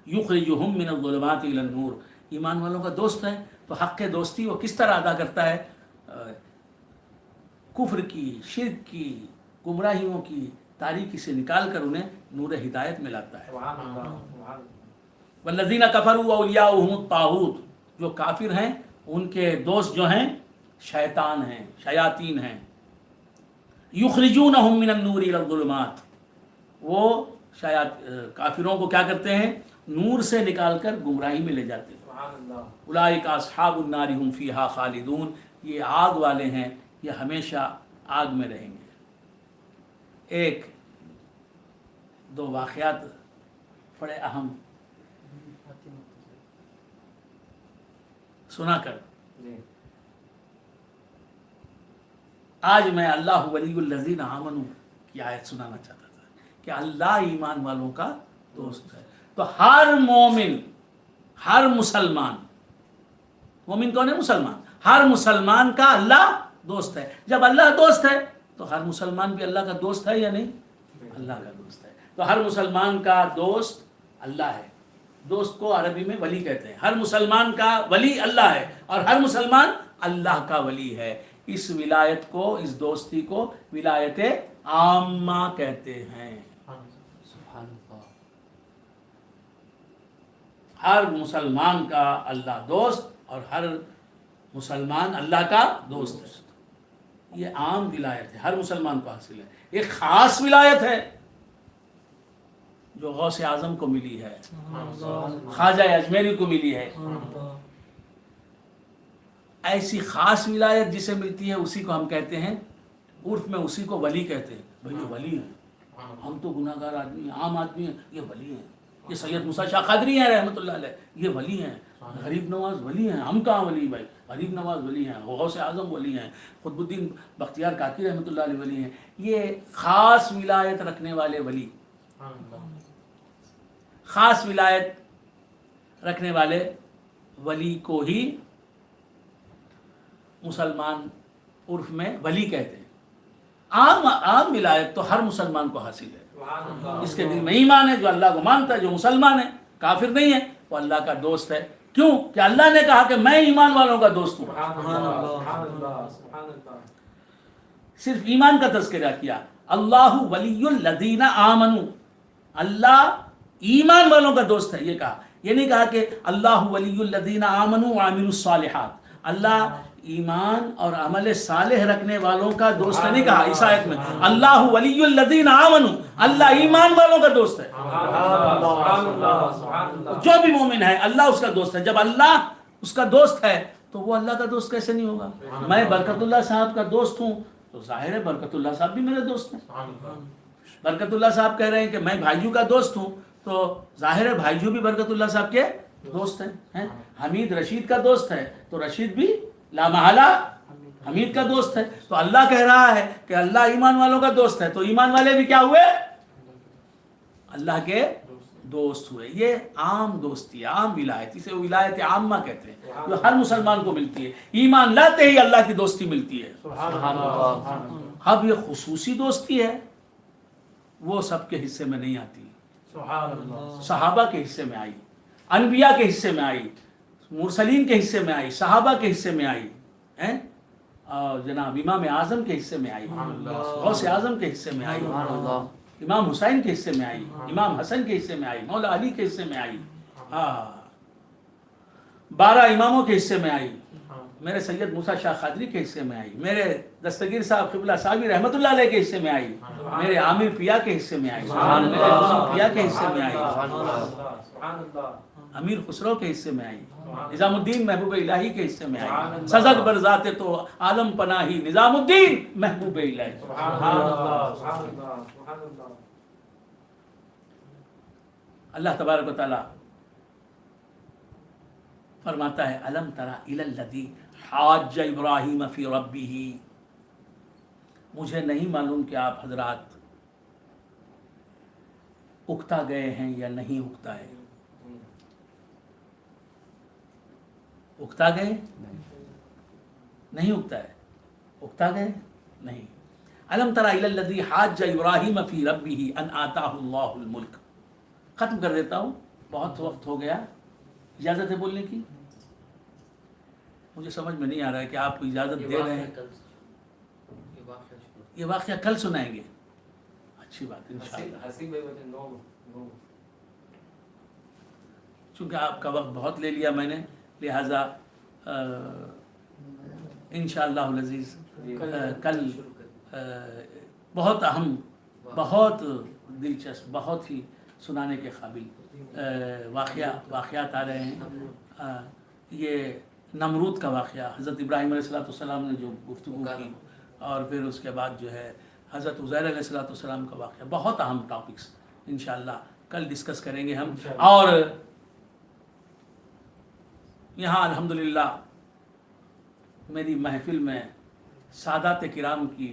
یخرجہم من الظلمات الی النور، ایمان والوں کا دوست ہے. تو حق دوستی وہ کس طرح ادا کرتا ہے؟ کفر کی، شرک کی، گمراہیوں کی تاریکی سے نکال کر انہیں نور ہدایت میں لاتا ہے. والذین کفروا اولیاؤہم الطاغوت، جو کافر ہیں ان کے دوست جو ہیں شیطان ہیں، شیاطین ہیں. یخرجونہم من النور الی الظلمات، وہ کافروں کو کیا کرتے ہیں؟ نور سے نکال کر گمراہی میں لے جاتے ہیں. سبحان اللہ. اولئک اصحاب النار هم فیہا خالدون، یہ آگ والے ہیں، یہ ہمیشہ آگ میں رہیں گے. ایک دو واقعات بڑے اہم سنا کر جی. آج میں اللہ ولی الذین آمنوا کی آیت سنانا چاہتا تھا کہ اللہ ایمان والوں کا دوست ہے. تو ہر مومن، ہر مسلمان، مومن کون ہے؟ مسلمان. ہر مسلمان کا اللہ دوست ہے. جب اللہ دوست ہے تو ہر مسلمان بھی اللہ کا دوست ہے یا نہیں؟ اللہ کا دوست ہے. تو ہر مسلمان کا دوست اللہ ہے. دوست کو عربی میں ولی کہتے ہیں. ہر مسلمان کا ولی اللہ ہے اور ہر مسلمان اللہ کا ولی ہے. اس ولایت کو، اس دوستی کو ولایت عامہ کہتے ہیں. سبحان اللہ. ہر مسلمان کا اللہ دوست اور ہر مسلمان اللہ کا دوست ہے. یہ عام ولایت ہے، ہر مسلمان کو حاصل ہے. ایک خاص ولایت ہے جو غوث اعظم کو ملی ہے، خواجہ اجمیری کو ملی ہے. ایسی خاص ولایت جسے ملتی ہے اسی کو ہم کہتے ہیں، عرف میں اسی کو ولی کہتے ہیں. بھئی یہ ولی ہیں، ہم تو گناہ گار آدمی ہیں، عام آدمی ہیں، یہ ولی ہیں. یہ سید موسیٰ شاہ قادری ہیں رحمۃ اللہ علیہ، یہ ولی ہیں. غریب نواز ولی ہیں. ہم کہاں ولی بھائی؟ غریب نواز ولی ہیں، غوث اعظم ولی ہیں، قطب الدین بختیار کاکی رحمۃ اللہ علیہ ولی ہیں. یہ خاص ولایت رکھنے والے ولی، خاص ولایت رکھنے والے ولی کو ہی مسلمان عرف میں ولی کہتے ہیں. عام ولایت تو ہر مسلمان کو حاصل ہے. جس کے دل میں ایمان ہے، جو اللہ کو مانتا ہے، جو مسلمان ہے، کافر نہیں ہے، وہ اللہ کا دوست ہے. کیوں؟ کہ اللہ نے کہا کہ میں ایمان والوں کا دوست ہوں. صرف ایمان کا تذکرہ کیا. اللہ ولی الذین آمنوا، اللہ ایمان والوں کا دوست ہے، یہ کہا. یہ نہیں کہا کہ اللہ ولی الذین آمنوا وعملوا الصالحات، اللہ ایمان اور عمل صالح رکھنے والوں کا دوست ہے نہیں کہا. اس آیت میں اللہ ولی الذین آمنوا، اللہ ایمان والوں کا دوست ہے. جو بھی مومن ہے اللہ اس کا دوست ہے. جب اللہ اس کا دوست ہے تو وہ اللہ کا دوست کیسے نہیں ہوگا؟ میں برکت اللہ صاحب کا دوست ہوں تو ظاہر ہے برکت اللہ صاحب بھی میرے دوست ہیں. برکت اللہ صاحب کہہ رہے ہیں کہ میں بھائیوں کا دوست ہوں تو ظاہر ہے بھائیوں بھی برکت اللہ صاحب کے دوست ہیں. حمید رشید کا دوست ہے تو رشید بھی لا محالہ حمید کا دوست ہے. تو اللہ کہہ رہا ہے کہ اللہ ایمان والوں کا دوست ہے تو ایمان والے بھی کیا ہوئے؟ اللہ کے دوست ہوئے. یہ عام دوستی، عام ولایت، اسے ولایت عامہ کہتے ہیں، جو ہر مسلمان کو ملتی ہے. ایمان لاتے ہی اللہ کی دوستی ملتی ہے. اب یہ خصوصی دوستی ہے، وہ سب کے حصے میں نہیں آتی. صحابہ کے حصے میں آئی، انبیاء کے حصے میں آئی، مرسلین کے حصے میں آئی، صحابہ کے حصے میں آئی، اور جناب امام اعظم کے حصے میں آئی، غوث اعظم کے حصے میں آئی، امام حسین کے حصے میں آئی، امام حسن کے حصے میں آئی، مولا علی کے حصے میں آئی، 12 اماموں کے حصے میں آئی، میرے سید موسیٰ شاہ قادری کے حصے میں آئی، میرے دستگیر صاحب قبلہ صاحبی رحمۃ اللہ علیہ کے حصے میں آئی، میرے عامر پیا کے حصے میں آئی، میرے امام پیا کے حصے میں آئی، امیر خسرو کے حصے میں آئی، نظام الدین محبوب الہی کے حصے میں آئی، سزد برذات تو عالم پناہی نظام الدین محبوب الہی. اللہ تبارک و تعالی فرماتا ہے الم تری الی الذی حاج ابراہیم فی ربہ، مجھے نہیں معلوم کہ آپ حضرات اکتا گئے ہیں یا نہیں اکتا ہے. اکتا گئے؟ نہیں اکتا ہے. اکتا گئے؟ نہیں. الم تری الی الذی حاج ابراہیم فی ربہ ان آتاہ اللہ الملک. ختم کر دیتا ہوں، بہت وقت ہو گیا. اجازت ہے بولنے کی؟ مجھے سمجھ میں نہیں آ رہا ہے کہ آپ کو اجازت دے رہے ہیں. یہ واقعہ کل سنائیں گے. اچھی بات ہے انشاءاللہ. چونکہ آپ کا وقت بہت لے لیا میں نے، لہٰذا انشاءاللہ العزیز کل بہت اہم، بہت دلچسپ، بہت ہی سنانے کے قابل واقعات آ رہے ہیں. یہ نمرود کا واقعہ، حضرت ابراہیم علیہ السلام نے جو گفتگو کی، اور پھر اس کے بعد جو ہے حضرت عزیر علیہ السلام کا واقعہ. بہت اہم ٹاپکس انشاءاللہ کل ڈسکس کریں گے ہم. اور یہاں الحمدللہ میری محفل میں سادات کرام کی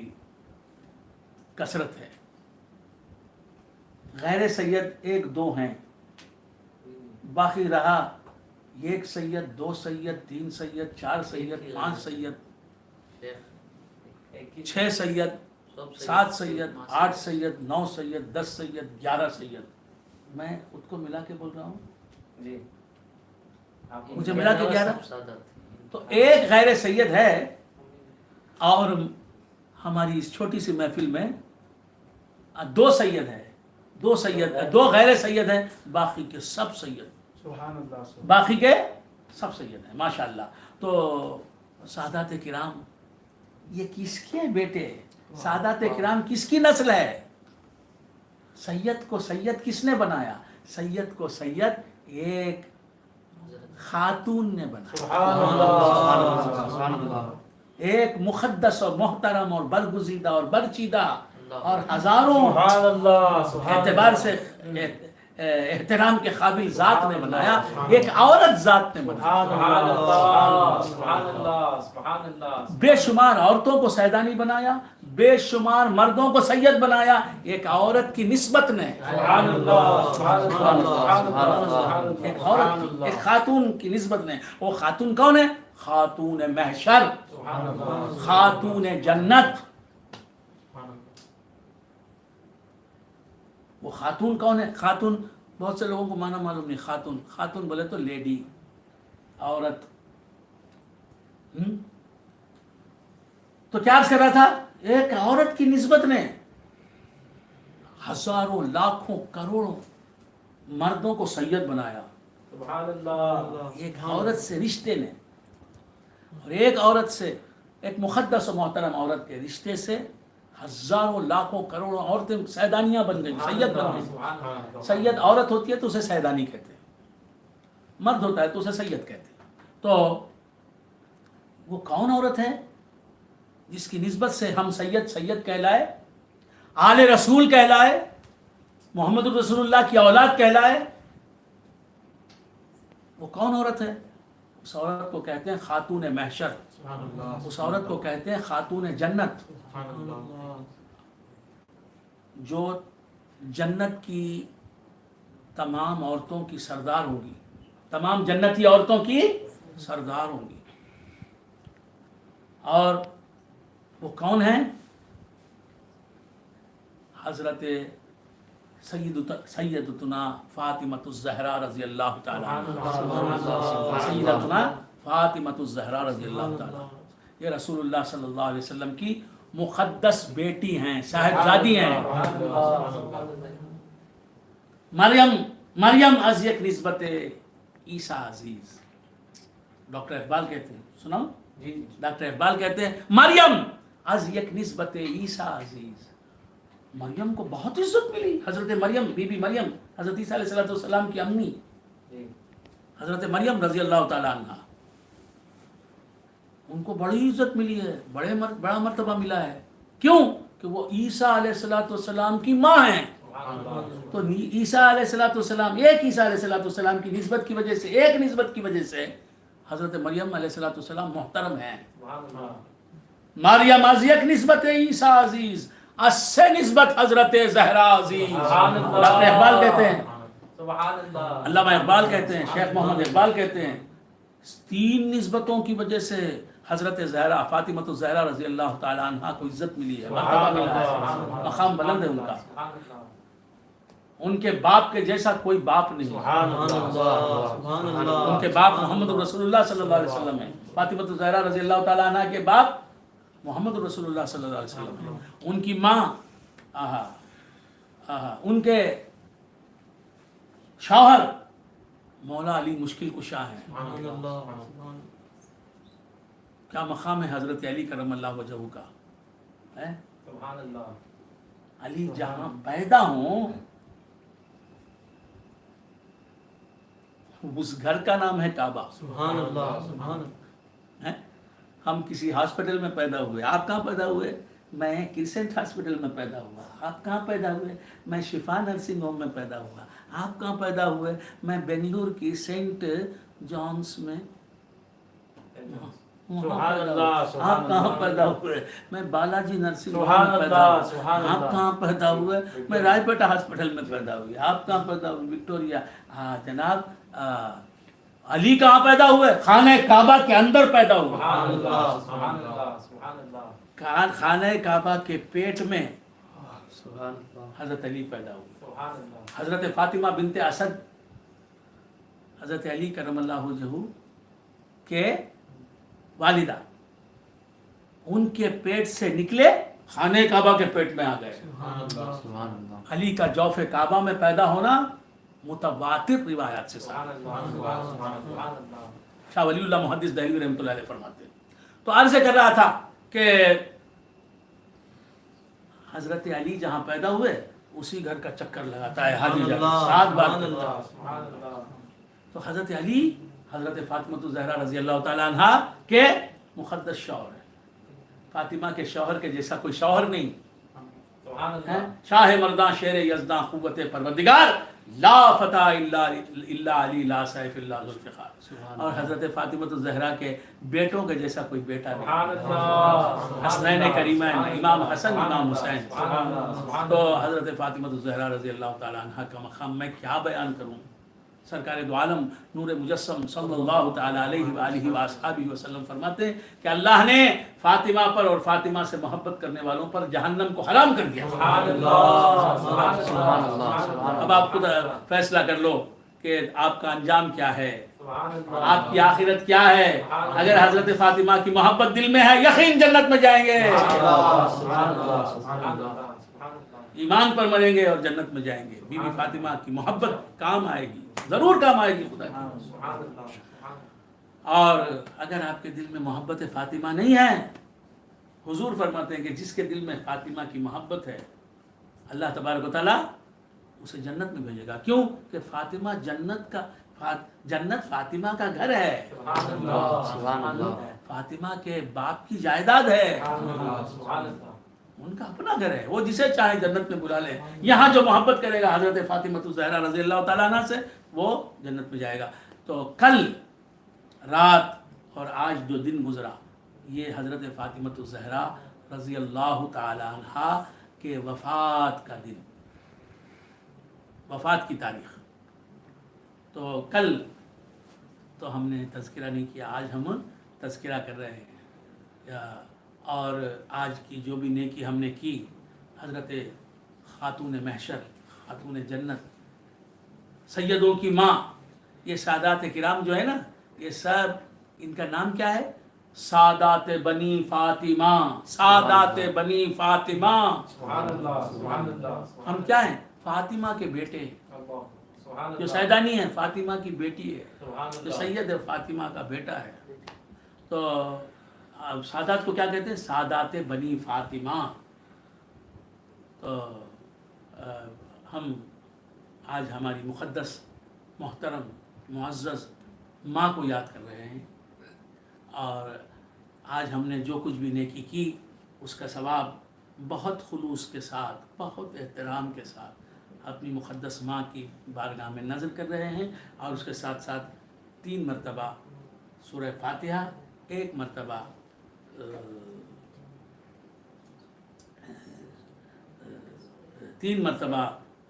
کثرت ہے. غیر سید ایک دو ہیں، باقی رہا ایک سید، دو سید، تین سید، چار سید، پانچ سید، چھ سید، سات سید، آٹھ سید، نو سید، 10 سید، 11 سید. میں خود کو ملا کے بول رہا ہوں، جی مجھے ملا کے 11. تو ایک غیر سید ہے، اور ہماری اس چھوٹی سی محفل میں 2 سید ہے، 2 غیر سید ہیں، باقی کے سب سید. سبحان اللہ. باقی کے سب سید ہیں ماشاءاللہ. تو سادات کرام یہ کس کے بیٹے؟ سادات کرام کس کی نسل ہے؟ سید کو سید کس نے بنایا؟ سید کو سید ایک خاتون نے بنایا. سبحان اللہ. ایک مقدس اور محترم اور برگزیدہ اور برچیدہ اور ہزاروں سبحان اللہ. اعتبار سے احترام کے قابل ذات نے بنایا، ایک عورت ذات نے بنایا. سبحان اللہ. سبحان اللہ. سبحان اللہ. بے شمار عورتوں کو سیدانی بنایا، بے شمار مردوں کو سید بنایا، ایک عورت کی نسبت نے. سبحان اللہ. سبحان اللہ. ایک عورت کی، ایک خاتون کی نسبت نے. وہ خاتون کون ہے؟ خاتون محشر، خاتون جنت. وہ خاتون کون ہے؟ خاتون بہت سے لوگوں کو معنی معلوم نہیں. خاتون بولے تو لیڈی، عورت. تو کیا عرض کر رہا تھا؟ ایک عورت کی نسبت نے ہزاروں لاکھوں کروڑوں مردوں کو سید بنایا. سبحان اللہ. ایک عورت سے رشتے نے، اور ایک عورت سے، ایک مقدس و محترم عورت کے رشتے سے ہزاروں لاکھوں کروڑوں عورتیں سیدانیاں بن گئی، سید بن گئی. سید عورت ہوتی ہے تو اسے سیدانی کہتے ہیں، مرد ہوتا ہے تو اسے سید کہتے ہیں. تو وہ کون عورت ہے جس کی نسبت سے ہم سید کہلائے، آل رسول کہلائے، محمد الرسول اللہ کی اولاد کہلائے؟ وہ کون عورت ہے؟ اس عورت کو کہتے ہیں خاتون محشر. اس عورت کو کہتے ہیں خاتون جنت، جو جنت کی تمام عورتوں کی سردار ہوگی، تمام جنتی عورتوں کی سردار ہوگی. اور وہ کون ہیں؟ حضرت سیدتنا فاطمۃ الزہرا رضی اللہ تعالی عنہا. سیدتنا فاطمۃ الزہرا رضی اللہ تعالی عنہا یہ رسول اللہ صلی اللہ علیہ وسلم کی مقدس بیٹی ہیں، صاحبزادی ہیں. مریم از یک نسبت عیسیٰ عزیز. ڈاکٹر اقبال کہتے ہیں، سناؤ، ڈاکٹر اقبال کہتے ہیں مریم از یک نسبت عیسیٰ عزیز. مریم کو بہت عزت ملی. حضرت مریم، بی بی مریم، حضرت عیسیٰ علیہ السلام کی امی، حضرت مریم رضی اللہ تعالی عنہ، ان کو بڑی عزت ملی ہے، بڑا مرتبہ ملا ہے. کیوں؟ کہ وہ عیسیٰ علیہ السلام کی ماں ہیں. تو عیسیٰ علیہ السلام، ایک عیسیٰ علیہ السلام کی نسبت کی وجہ سے، ایک نسبت کی وجہ سے حضرت مریم علیہ السلام محترم ہیں. مریم از یک نسبت عیسیٰ عزیز، اس سے نسبت حضرت زہرا عزیز. ڈاکٹر اقبال کہتے ہیں، علامہ اقبال کہتے ہیں، شیخ محمد اقبال کہتے ہیں، 3 نسبتوں کی وجہ سے حضرت زہرا فاطمۃ الزہرا رضی اللہ تعالی عنہا کو عزت ملی ہے، مرتبہ ملا ہے، مقام بلند ہے ان کا. ان کے باپ کے جیسا کوئی باپ نہیں. ان کے باپ محمد رسول اللہ صلی اللہ علیہ وسلم ہیں. فاطمۃ الزہرا رضی اللہ تعالی عنہا کے باپ محمد رسول اللہ صلی اللہ علیہ وسلم ہیں. ان کی ماں ان کے شوہر مولا علی مشکل کشا ہیں. کیا مقام ہے حضرت علی کرم اللہ وجہہ کا ہے؟ علی جہاں پیدا ہوں اس گھر کا نام ہے کعبہ. سبحان اللہ سبحان اللہ. ہیں؟ ہم کسی ہاسپٹل میں پیدا ہوئے. آپ کہاں پیدا ہوئے؟ میں کرسنٹ ہاسپٹل میں پیدا ہوا. آپ کہاں پیدا ہوئے؟ میں شفا نرسنگ ہوم میں پیدا ہوا. آپ کہاں پیدا ہوئے؟ میں بنگلور کی سینٹ جانس میں وہاں سبحان پیدا اللہ، ہوا. سبحان آپ کہاں اللہ. پیدا ہوئے؟ میں بالاجی نرسنگ ہوم سبحان میں پیدا اللہ، ہوا. سبحان آپ اللہ. کہاں پیدا ہوئے؟ میں رائے پیٹا ہاسپٹل میں پیدا ہوئی. آپ کہاں پیدا ہوئے؟ وکٹوریا. ہاں جناب. علی کہاں پیدا ہوئے؟ خانہ کعبہ کے اندر پیدا ہوئے. سبحان اللہ سبحان اللہ سبحان اللہ. خانہ کعبہ کے پیٹ میں سبحان اللہ. حضرت علی پیدا ہوئے. سبحان اللہ. حضرت فاطمہ بنت اسد حضرت علی کرم اللہ وجہہ کے والدہ، ان کے پیٹ سے نکلے خانہ کعبہ کے پیٹ میں آ گئے. سبحان اللہ. سبحان اللہ. علی کا جوف کعبہ میں پیدا ہونا متواتر روایات سے سبحان ثابت. اللہ سبحان اللہ. شاہ ولی اللہ محدث دہلوی رحمۃ اللہ علیہ فرماتے ہیں. تو عرض کر رہا تھا کہ حضرت علی جہاں پیدا ہوئے اسی گھر کا چکر لگاتا ہے حاجی جا کے 7 بار. سبحان اللہ سبحان اللہ. تو حضرت علی حضرت فاطمہ الزہرا رضی اللہ تعالیٰ عنہ کے مقدس شوہر ہے. فاطمہ کے شوہر کے جیسا کوئی شوہر نہیں سبحان ہے. اللہ. شاہ مرداں شیر یزداں قوت پروردگار لا فتح الا علی لا سیف اللہ ذوالفقار. اور حضرت فاطمہ الزہرا کے بیٹوں کے جیسا کوئی بیٹا سبحان نہیں. اللہ. حسنین کریمین امام حسن امام حسین. سبحان اللہ سبحان تو اللہ. حضرت فاطمہ الزہرا رضی اللہ تعالیٰ عنہ کا مقام میں کیا بیان کروں. سرکار دو عالم نور مجسم صلی اللہ تعالیٰ علیہ وآلہ وآصحابہ وسلم فرماتے ہیں کہ اللہ نے فاطمہ پر اور فاطمہ سے محبت کرنے والوں پر جہنم کو حرام کر دیا. سبحان اللہ سبحان سبحان اللہ. اللہ. سبحان اب آپ خود فیصلہ کر لو کہ آپ کا انجام کیا ہے، سبحان اللہ. آپ کی آخرت کیا ہے. اگر حضرت فاطمہ کی محبت دل میں ہے یقین جنت میں جائیں گے. سبحان اللہ سبحان اللہ. ایمان پر مریں گے اور جنت میں جائیں گے. بی بی فاطمہ کی محبت کام آئے گی، ضرور کام آئے گی خدا کی. سبحان اللہ. اور اگر آپ کے دل میں محبت فاطمہ نہیں ہے، حضور فرماتے ہیں کہ جس کے دل میں فاطمہ کی محبت ہے اللہ تبارک و تعالیٰ اسے جنت میں بھیجے گا. کیوں کہ فاطمہ جنت فاطمہ کا گھر ہے. سبحان اللہ. سبحان اللہ. فاطمہ کے باپ کی جائیداد ہے، سبحان اللہ. ان کا اپنا گھر ہے. وہ جسے چاہے جنت میں بلا لے. یہاں جو محبت کرے گا حضرت فاطمہ الزہرا رضی اللہ تعالیٰ عنہ سے وہ جنت میں جائے گا. تو کل رات اور آج جو دن گزرا یہ حضرت فاطمہ الزہرا رضی اللہ تعالیٰ عنہ کے وفات کا دن، وفات کی تاریخ. تو کل تو ہم نے تذکرہ نہیں کیا، آج ہم تذکرہ کر رہے ہیں. اور آج کی جو بھی نیکی ہم نے کی، حضرت خاتون محشر، خاتون جنت، سیدوں کی ماں، یہ سادات کرام جو ہے نا، یہ سب ان کا نام کیا ہے؟ سادات بنی فاطمہ. سادات بنی فاطمہ. سبحان اللہ. سبحان اللہ. ہم کیا ہیں؟ فاطمہ کے بیٹے. سبحان جو اللہ. سیدانی ہے فاطمہ کی بیٹی ہے، سبحان جو اللہ. سید ہے فاطمہ کا بیٹا ہے. تو اب سادات کو کیا کہتے ہیں؟ سادات بنی فاطمہ. تو ہم آج ہماری مقدس محترم معزز ماں کو یاد کر رہے ہیں. اور آج ہم نے جو کچھ بھی نیکی کی اس کا ثواب بہت خلوص کے ساتھ، بہت احترام کے ساتھ اپنی مقدس ماں کی بارگاہ میں نظر کر رہے ہیں. اور اس کے ساتھ ساتھ 3 مرتبہ سورہ فاتحہ، 1 مرتبہ تین مرتبہ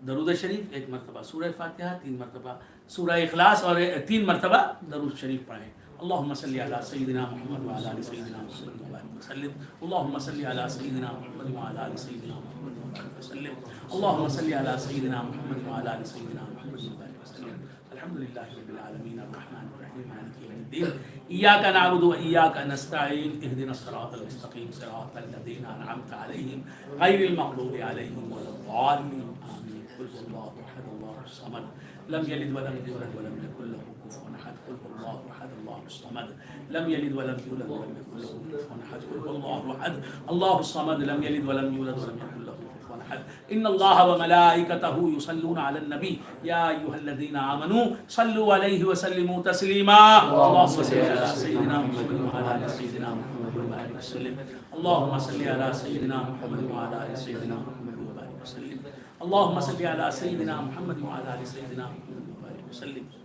درود شریف، 1 مرتبہ سورہ فاتحہ، 3 مرتبہ سورہ اخلاص اور 3 مرتبہ درود شریف پڑھیں. اللہم صلی علی سیدنا محمد وعلی آل سیدنا محمد وبارک وسلم. اللہم صلی علی سیدنا محمد وعلی آل سیدنا محمد وبارک وسلم. اللہم صلی علی سیدنا محمد وعلی آل سیدنا محمد وبارک وسلم. الحمدللہ رب العالمین الرحمن الرحیم مالک یوم الدین. ایاک نعبد و ایاک نستعین اهدنا الصراط المستقیم صراط الذین انعمت علیہم غیر المغضوب علیہم ولا الضالین. آمین. قل هو اللہ احد اللہ الصمد لم یلد ولم یولد ولم یکن له کفوا احد. قل هو اللہ احد اللہ الصمد لم یلد ولم یولد ولم یکن له کفوا احد. قل هو اللہ احد اللہ الصمد لم یلد ولم یولد ولم یکن له کفوا أحد إن الله وملائكته يصلون على النبي يا أيها الذين آمنوا صلوا عليه وسلموا تسليما اللهم صل على سيدنا محمد وعلى آل سيدنا محمد وبارك وسلم اللهم صل على سيدنا محمد وعلى آل سيدنا محمد وبارك وسلم اللهم صل على سيدنا محمد وعلى آل سيدنا محمد وبارك وسلم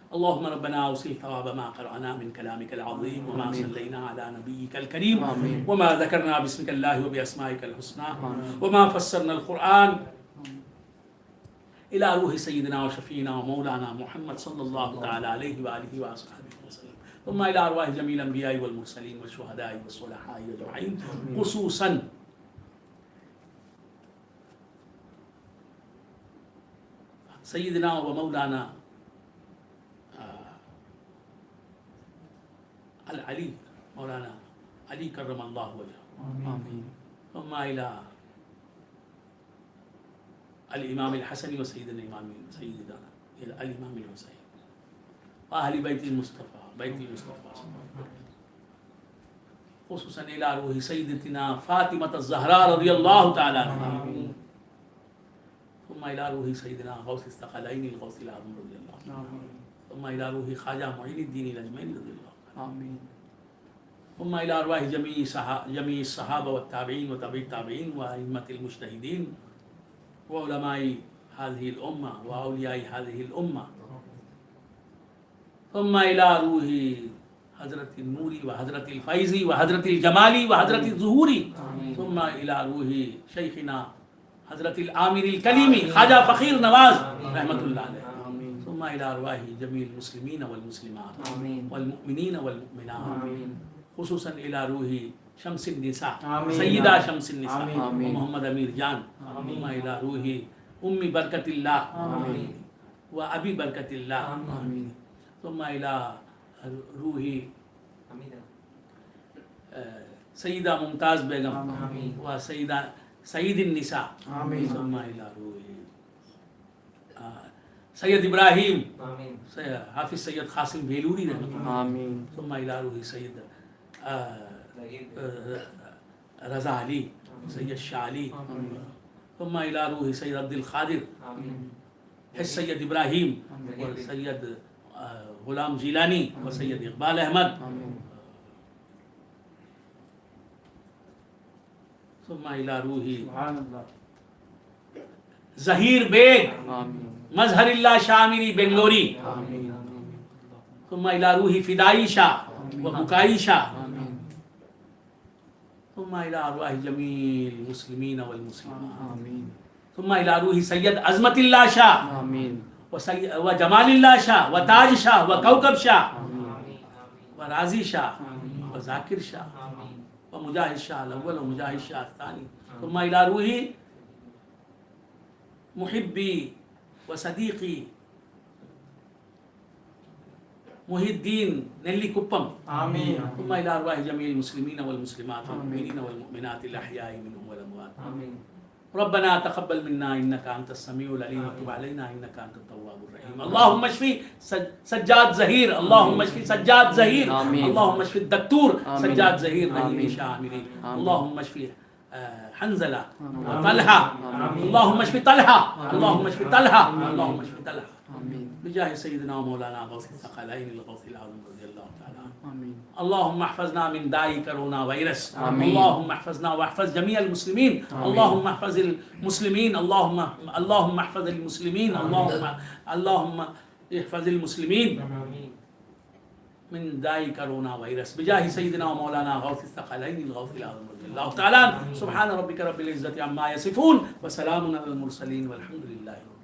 اللهم ربنا اوصل ثواب ما قرأنا من كلامك العظيم وما صلينا على نبيك الكريم وما ذكرنا باسمك الله وبأسمائك الحسنى وما فسرنا القرآن إلى روح سيدنا وشفينا ومولانا محمد صلى الله تعالى عليه وآله وأصحابه وسلم ثم إلى أرواح جميع الأنبياء والمرسلين والشهداء والصلحاء أجمعين خصوصا سيدنا ومولانا العلي مولانا علي كرم الله وجهه آمين ثم إلى الإمام الحسن وسيدنا الإمام سيدنا الإمام الحسين وأهل بيت المصطفى خصوصا إلى روح سيدتنا فاطمة الزهراء رضي الله تعالى عنها ثم إلى روح سيدنا غوث الثقلين الغوث الأعظم رضي الله عنه ثم إلى روح خواجہ معین الدین الأجمعی رضي الله آمين ثم إلى أرواح جميع الصحابة والتابعين وتابعي التابعين وأئمة المجتهدين وعلماء هذه الأمة وأولياء هذه الأمة ثم إلى روح حضرة النوري وحضرة الفيزي وحضرة الجمالي وحضرة الظهوري ثم إلى روح شيخنا حضرة العامر الكليمي خواجہ فقیر نواز رحمة الله عليه ثم إلى أرواح جميع المسلمين والمسلمات والمؤمنين والمؤمنات خصوصا إلى روح شمس النساء سيدة شمس النساء ومحمد أمير جان ثم إلى روح أم بركة الله وأبي بركة الله ثم إلى روح سيدة ممتاز بیگم وسيدة سيد النساء ثم إلى روح سید ابراہیم حافظ سید قاسم بھیلوری رحمۃ اللہ ثم إلى روح سید رضا علی سید شاہ علی ثم إلى روح سید عبد القادر سید ابراہیم وسید غلام جیلانی وسید اقبال احمد ثم إلى روح ظہیر بیگ مظہر اللہ شامری بنگلوری ثم إلى روح فدائی شاہ وبکائی شاہ ثم إلى أرواح جميع المسلمين والمسلمات ثم إلى روح سید عظمت اللہ شاہ وجمال اللہ شاہ وتاج شاہ وكوكب شاہ ورازی شاہ وذاکر شاہ ومجاہد شاہ الاول ومجاہد شاہ الثانی ثم إلى روح محبی وصدیقی محی الدین نیلی کپم ثم إلى أرواح جميع المسلمين والمسلمات والمؤمنين والمؤمنات الأحياء منهم والأموات ربنا تقبل منا إنك أنت السميع العليم وتب علينا إنك أنت التواب الرحيم اللهم اشفي سجاد زهير اللهم اشفي سجاد زهير اللهم اشفي الدكتور سجاد زهير رحيم شامري اللهم اشفي حنزلة وطلحة اللهم اشفي طلحة اللهم اشفي طلحة اللهم اشفي طلحة بجاه سيدنا ومولانا غوث الثقلين الغوث الأعظم رضي الله تعالى عنه اللهم احفظنا من داء كورونا فيروس اللهم احفظنا واحفظ جميع المسلمين اللهم احفظ المسلمين اللهم احفظ المسلمين اللهم احفظ المسلمين من داء كورونا فيروس بجاه سيدنا ومولانا غوث الثقلين الغوث الأعظم رضي الله تعالى عنه سبحان ربك رب العزة عما يصفون وسلام على المرسلين والحمد لله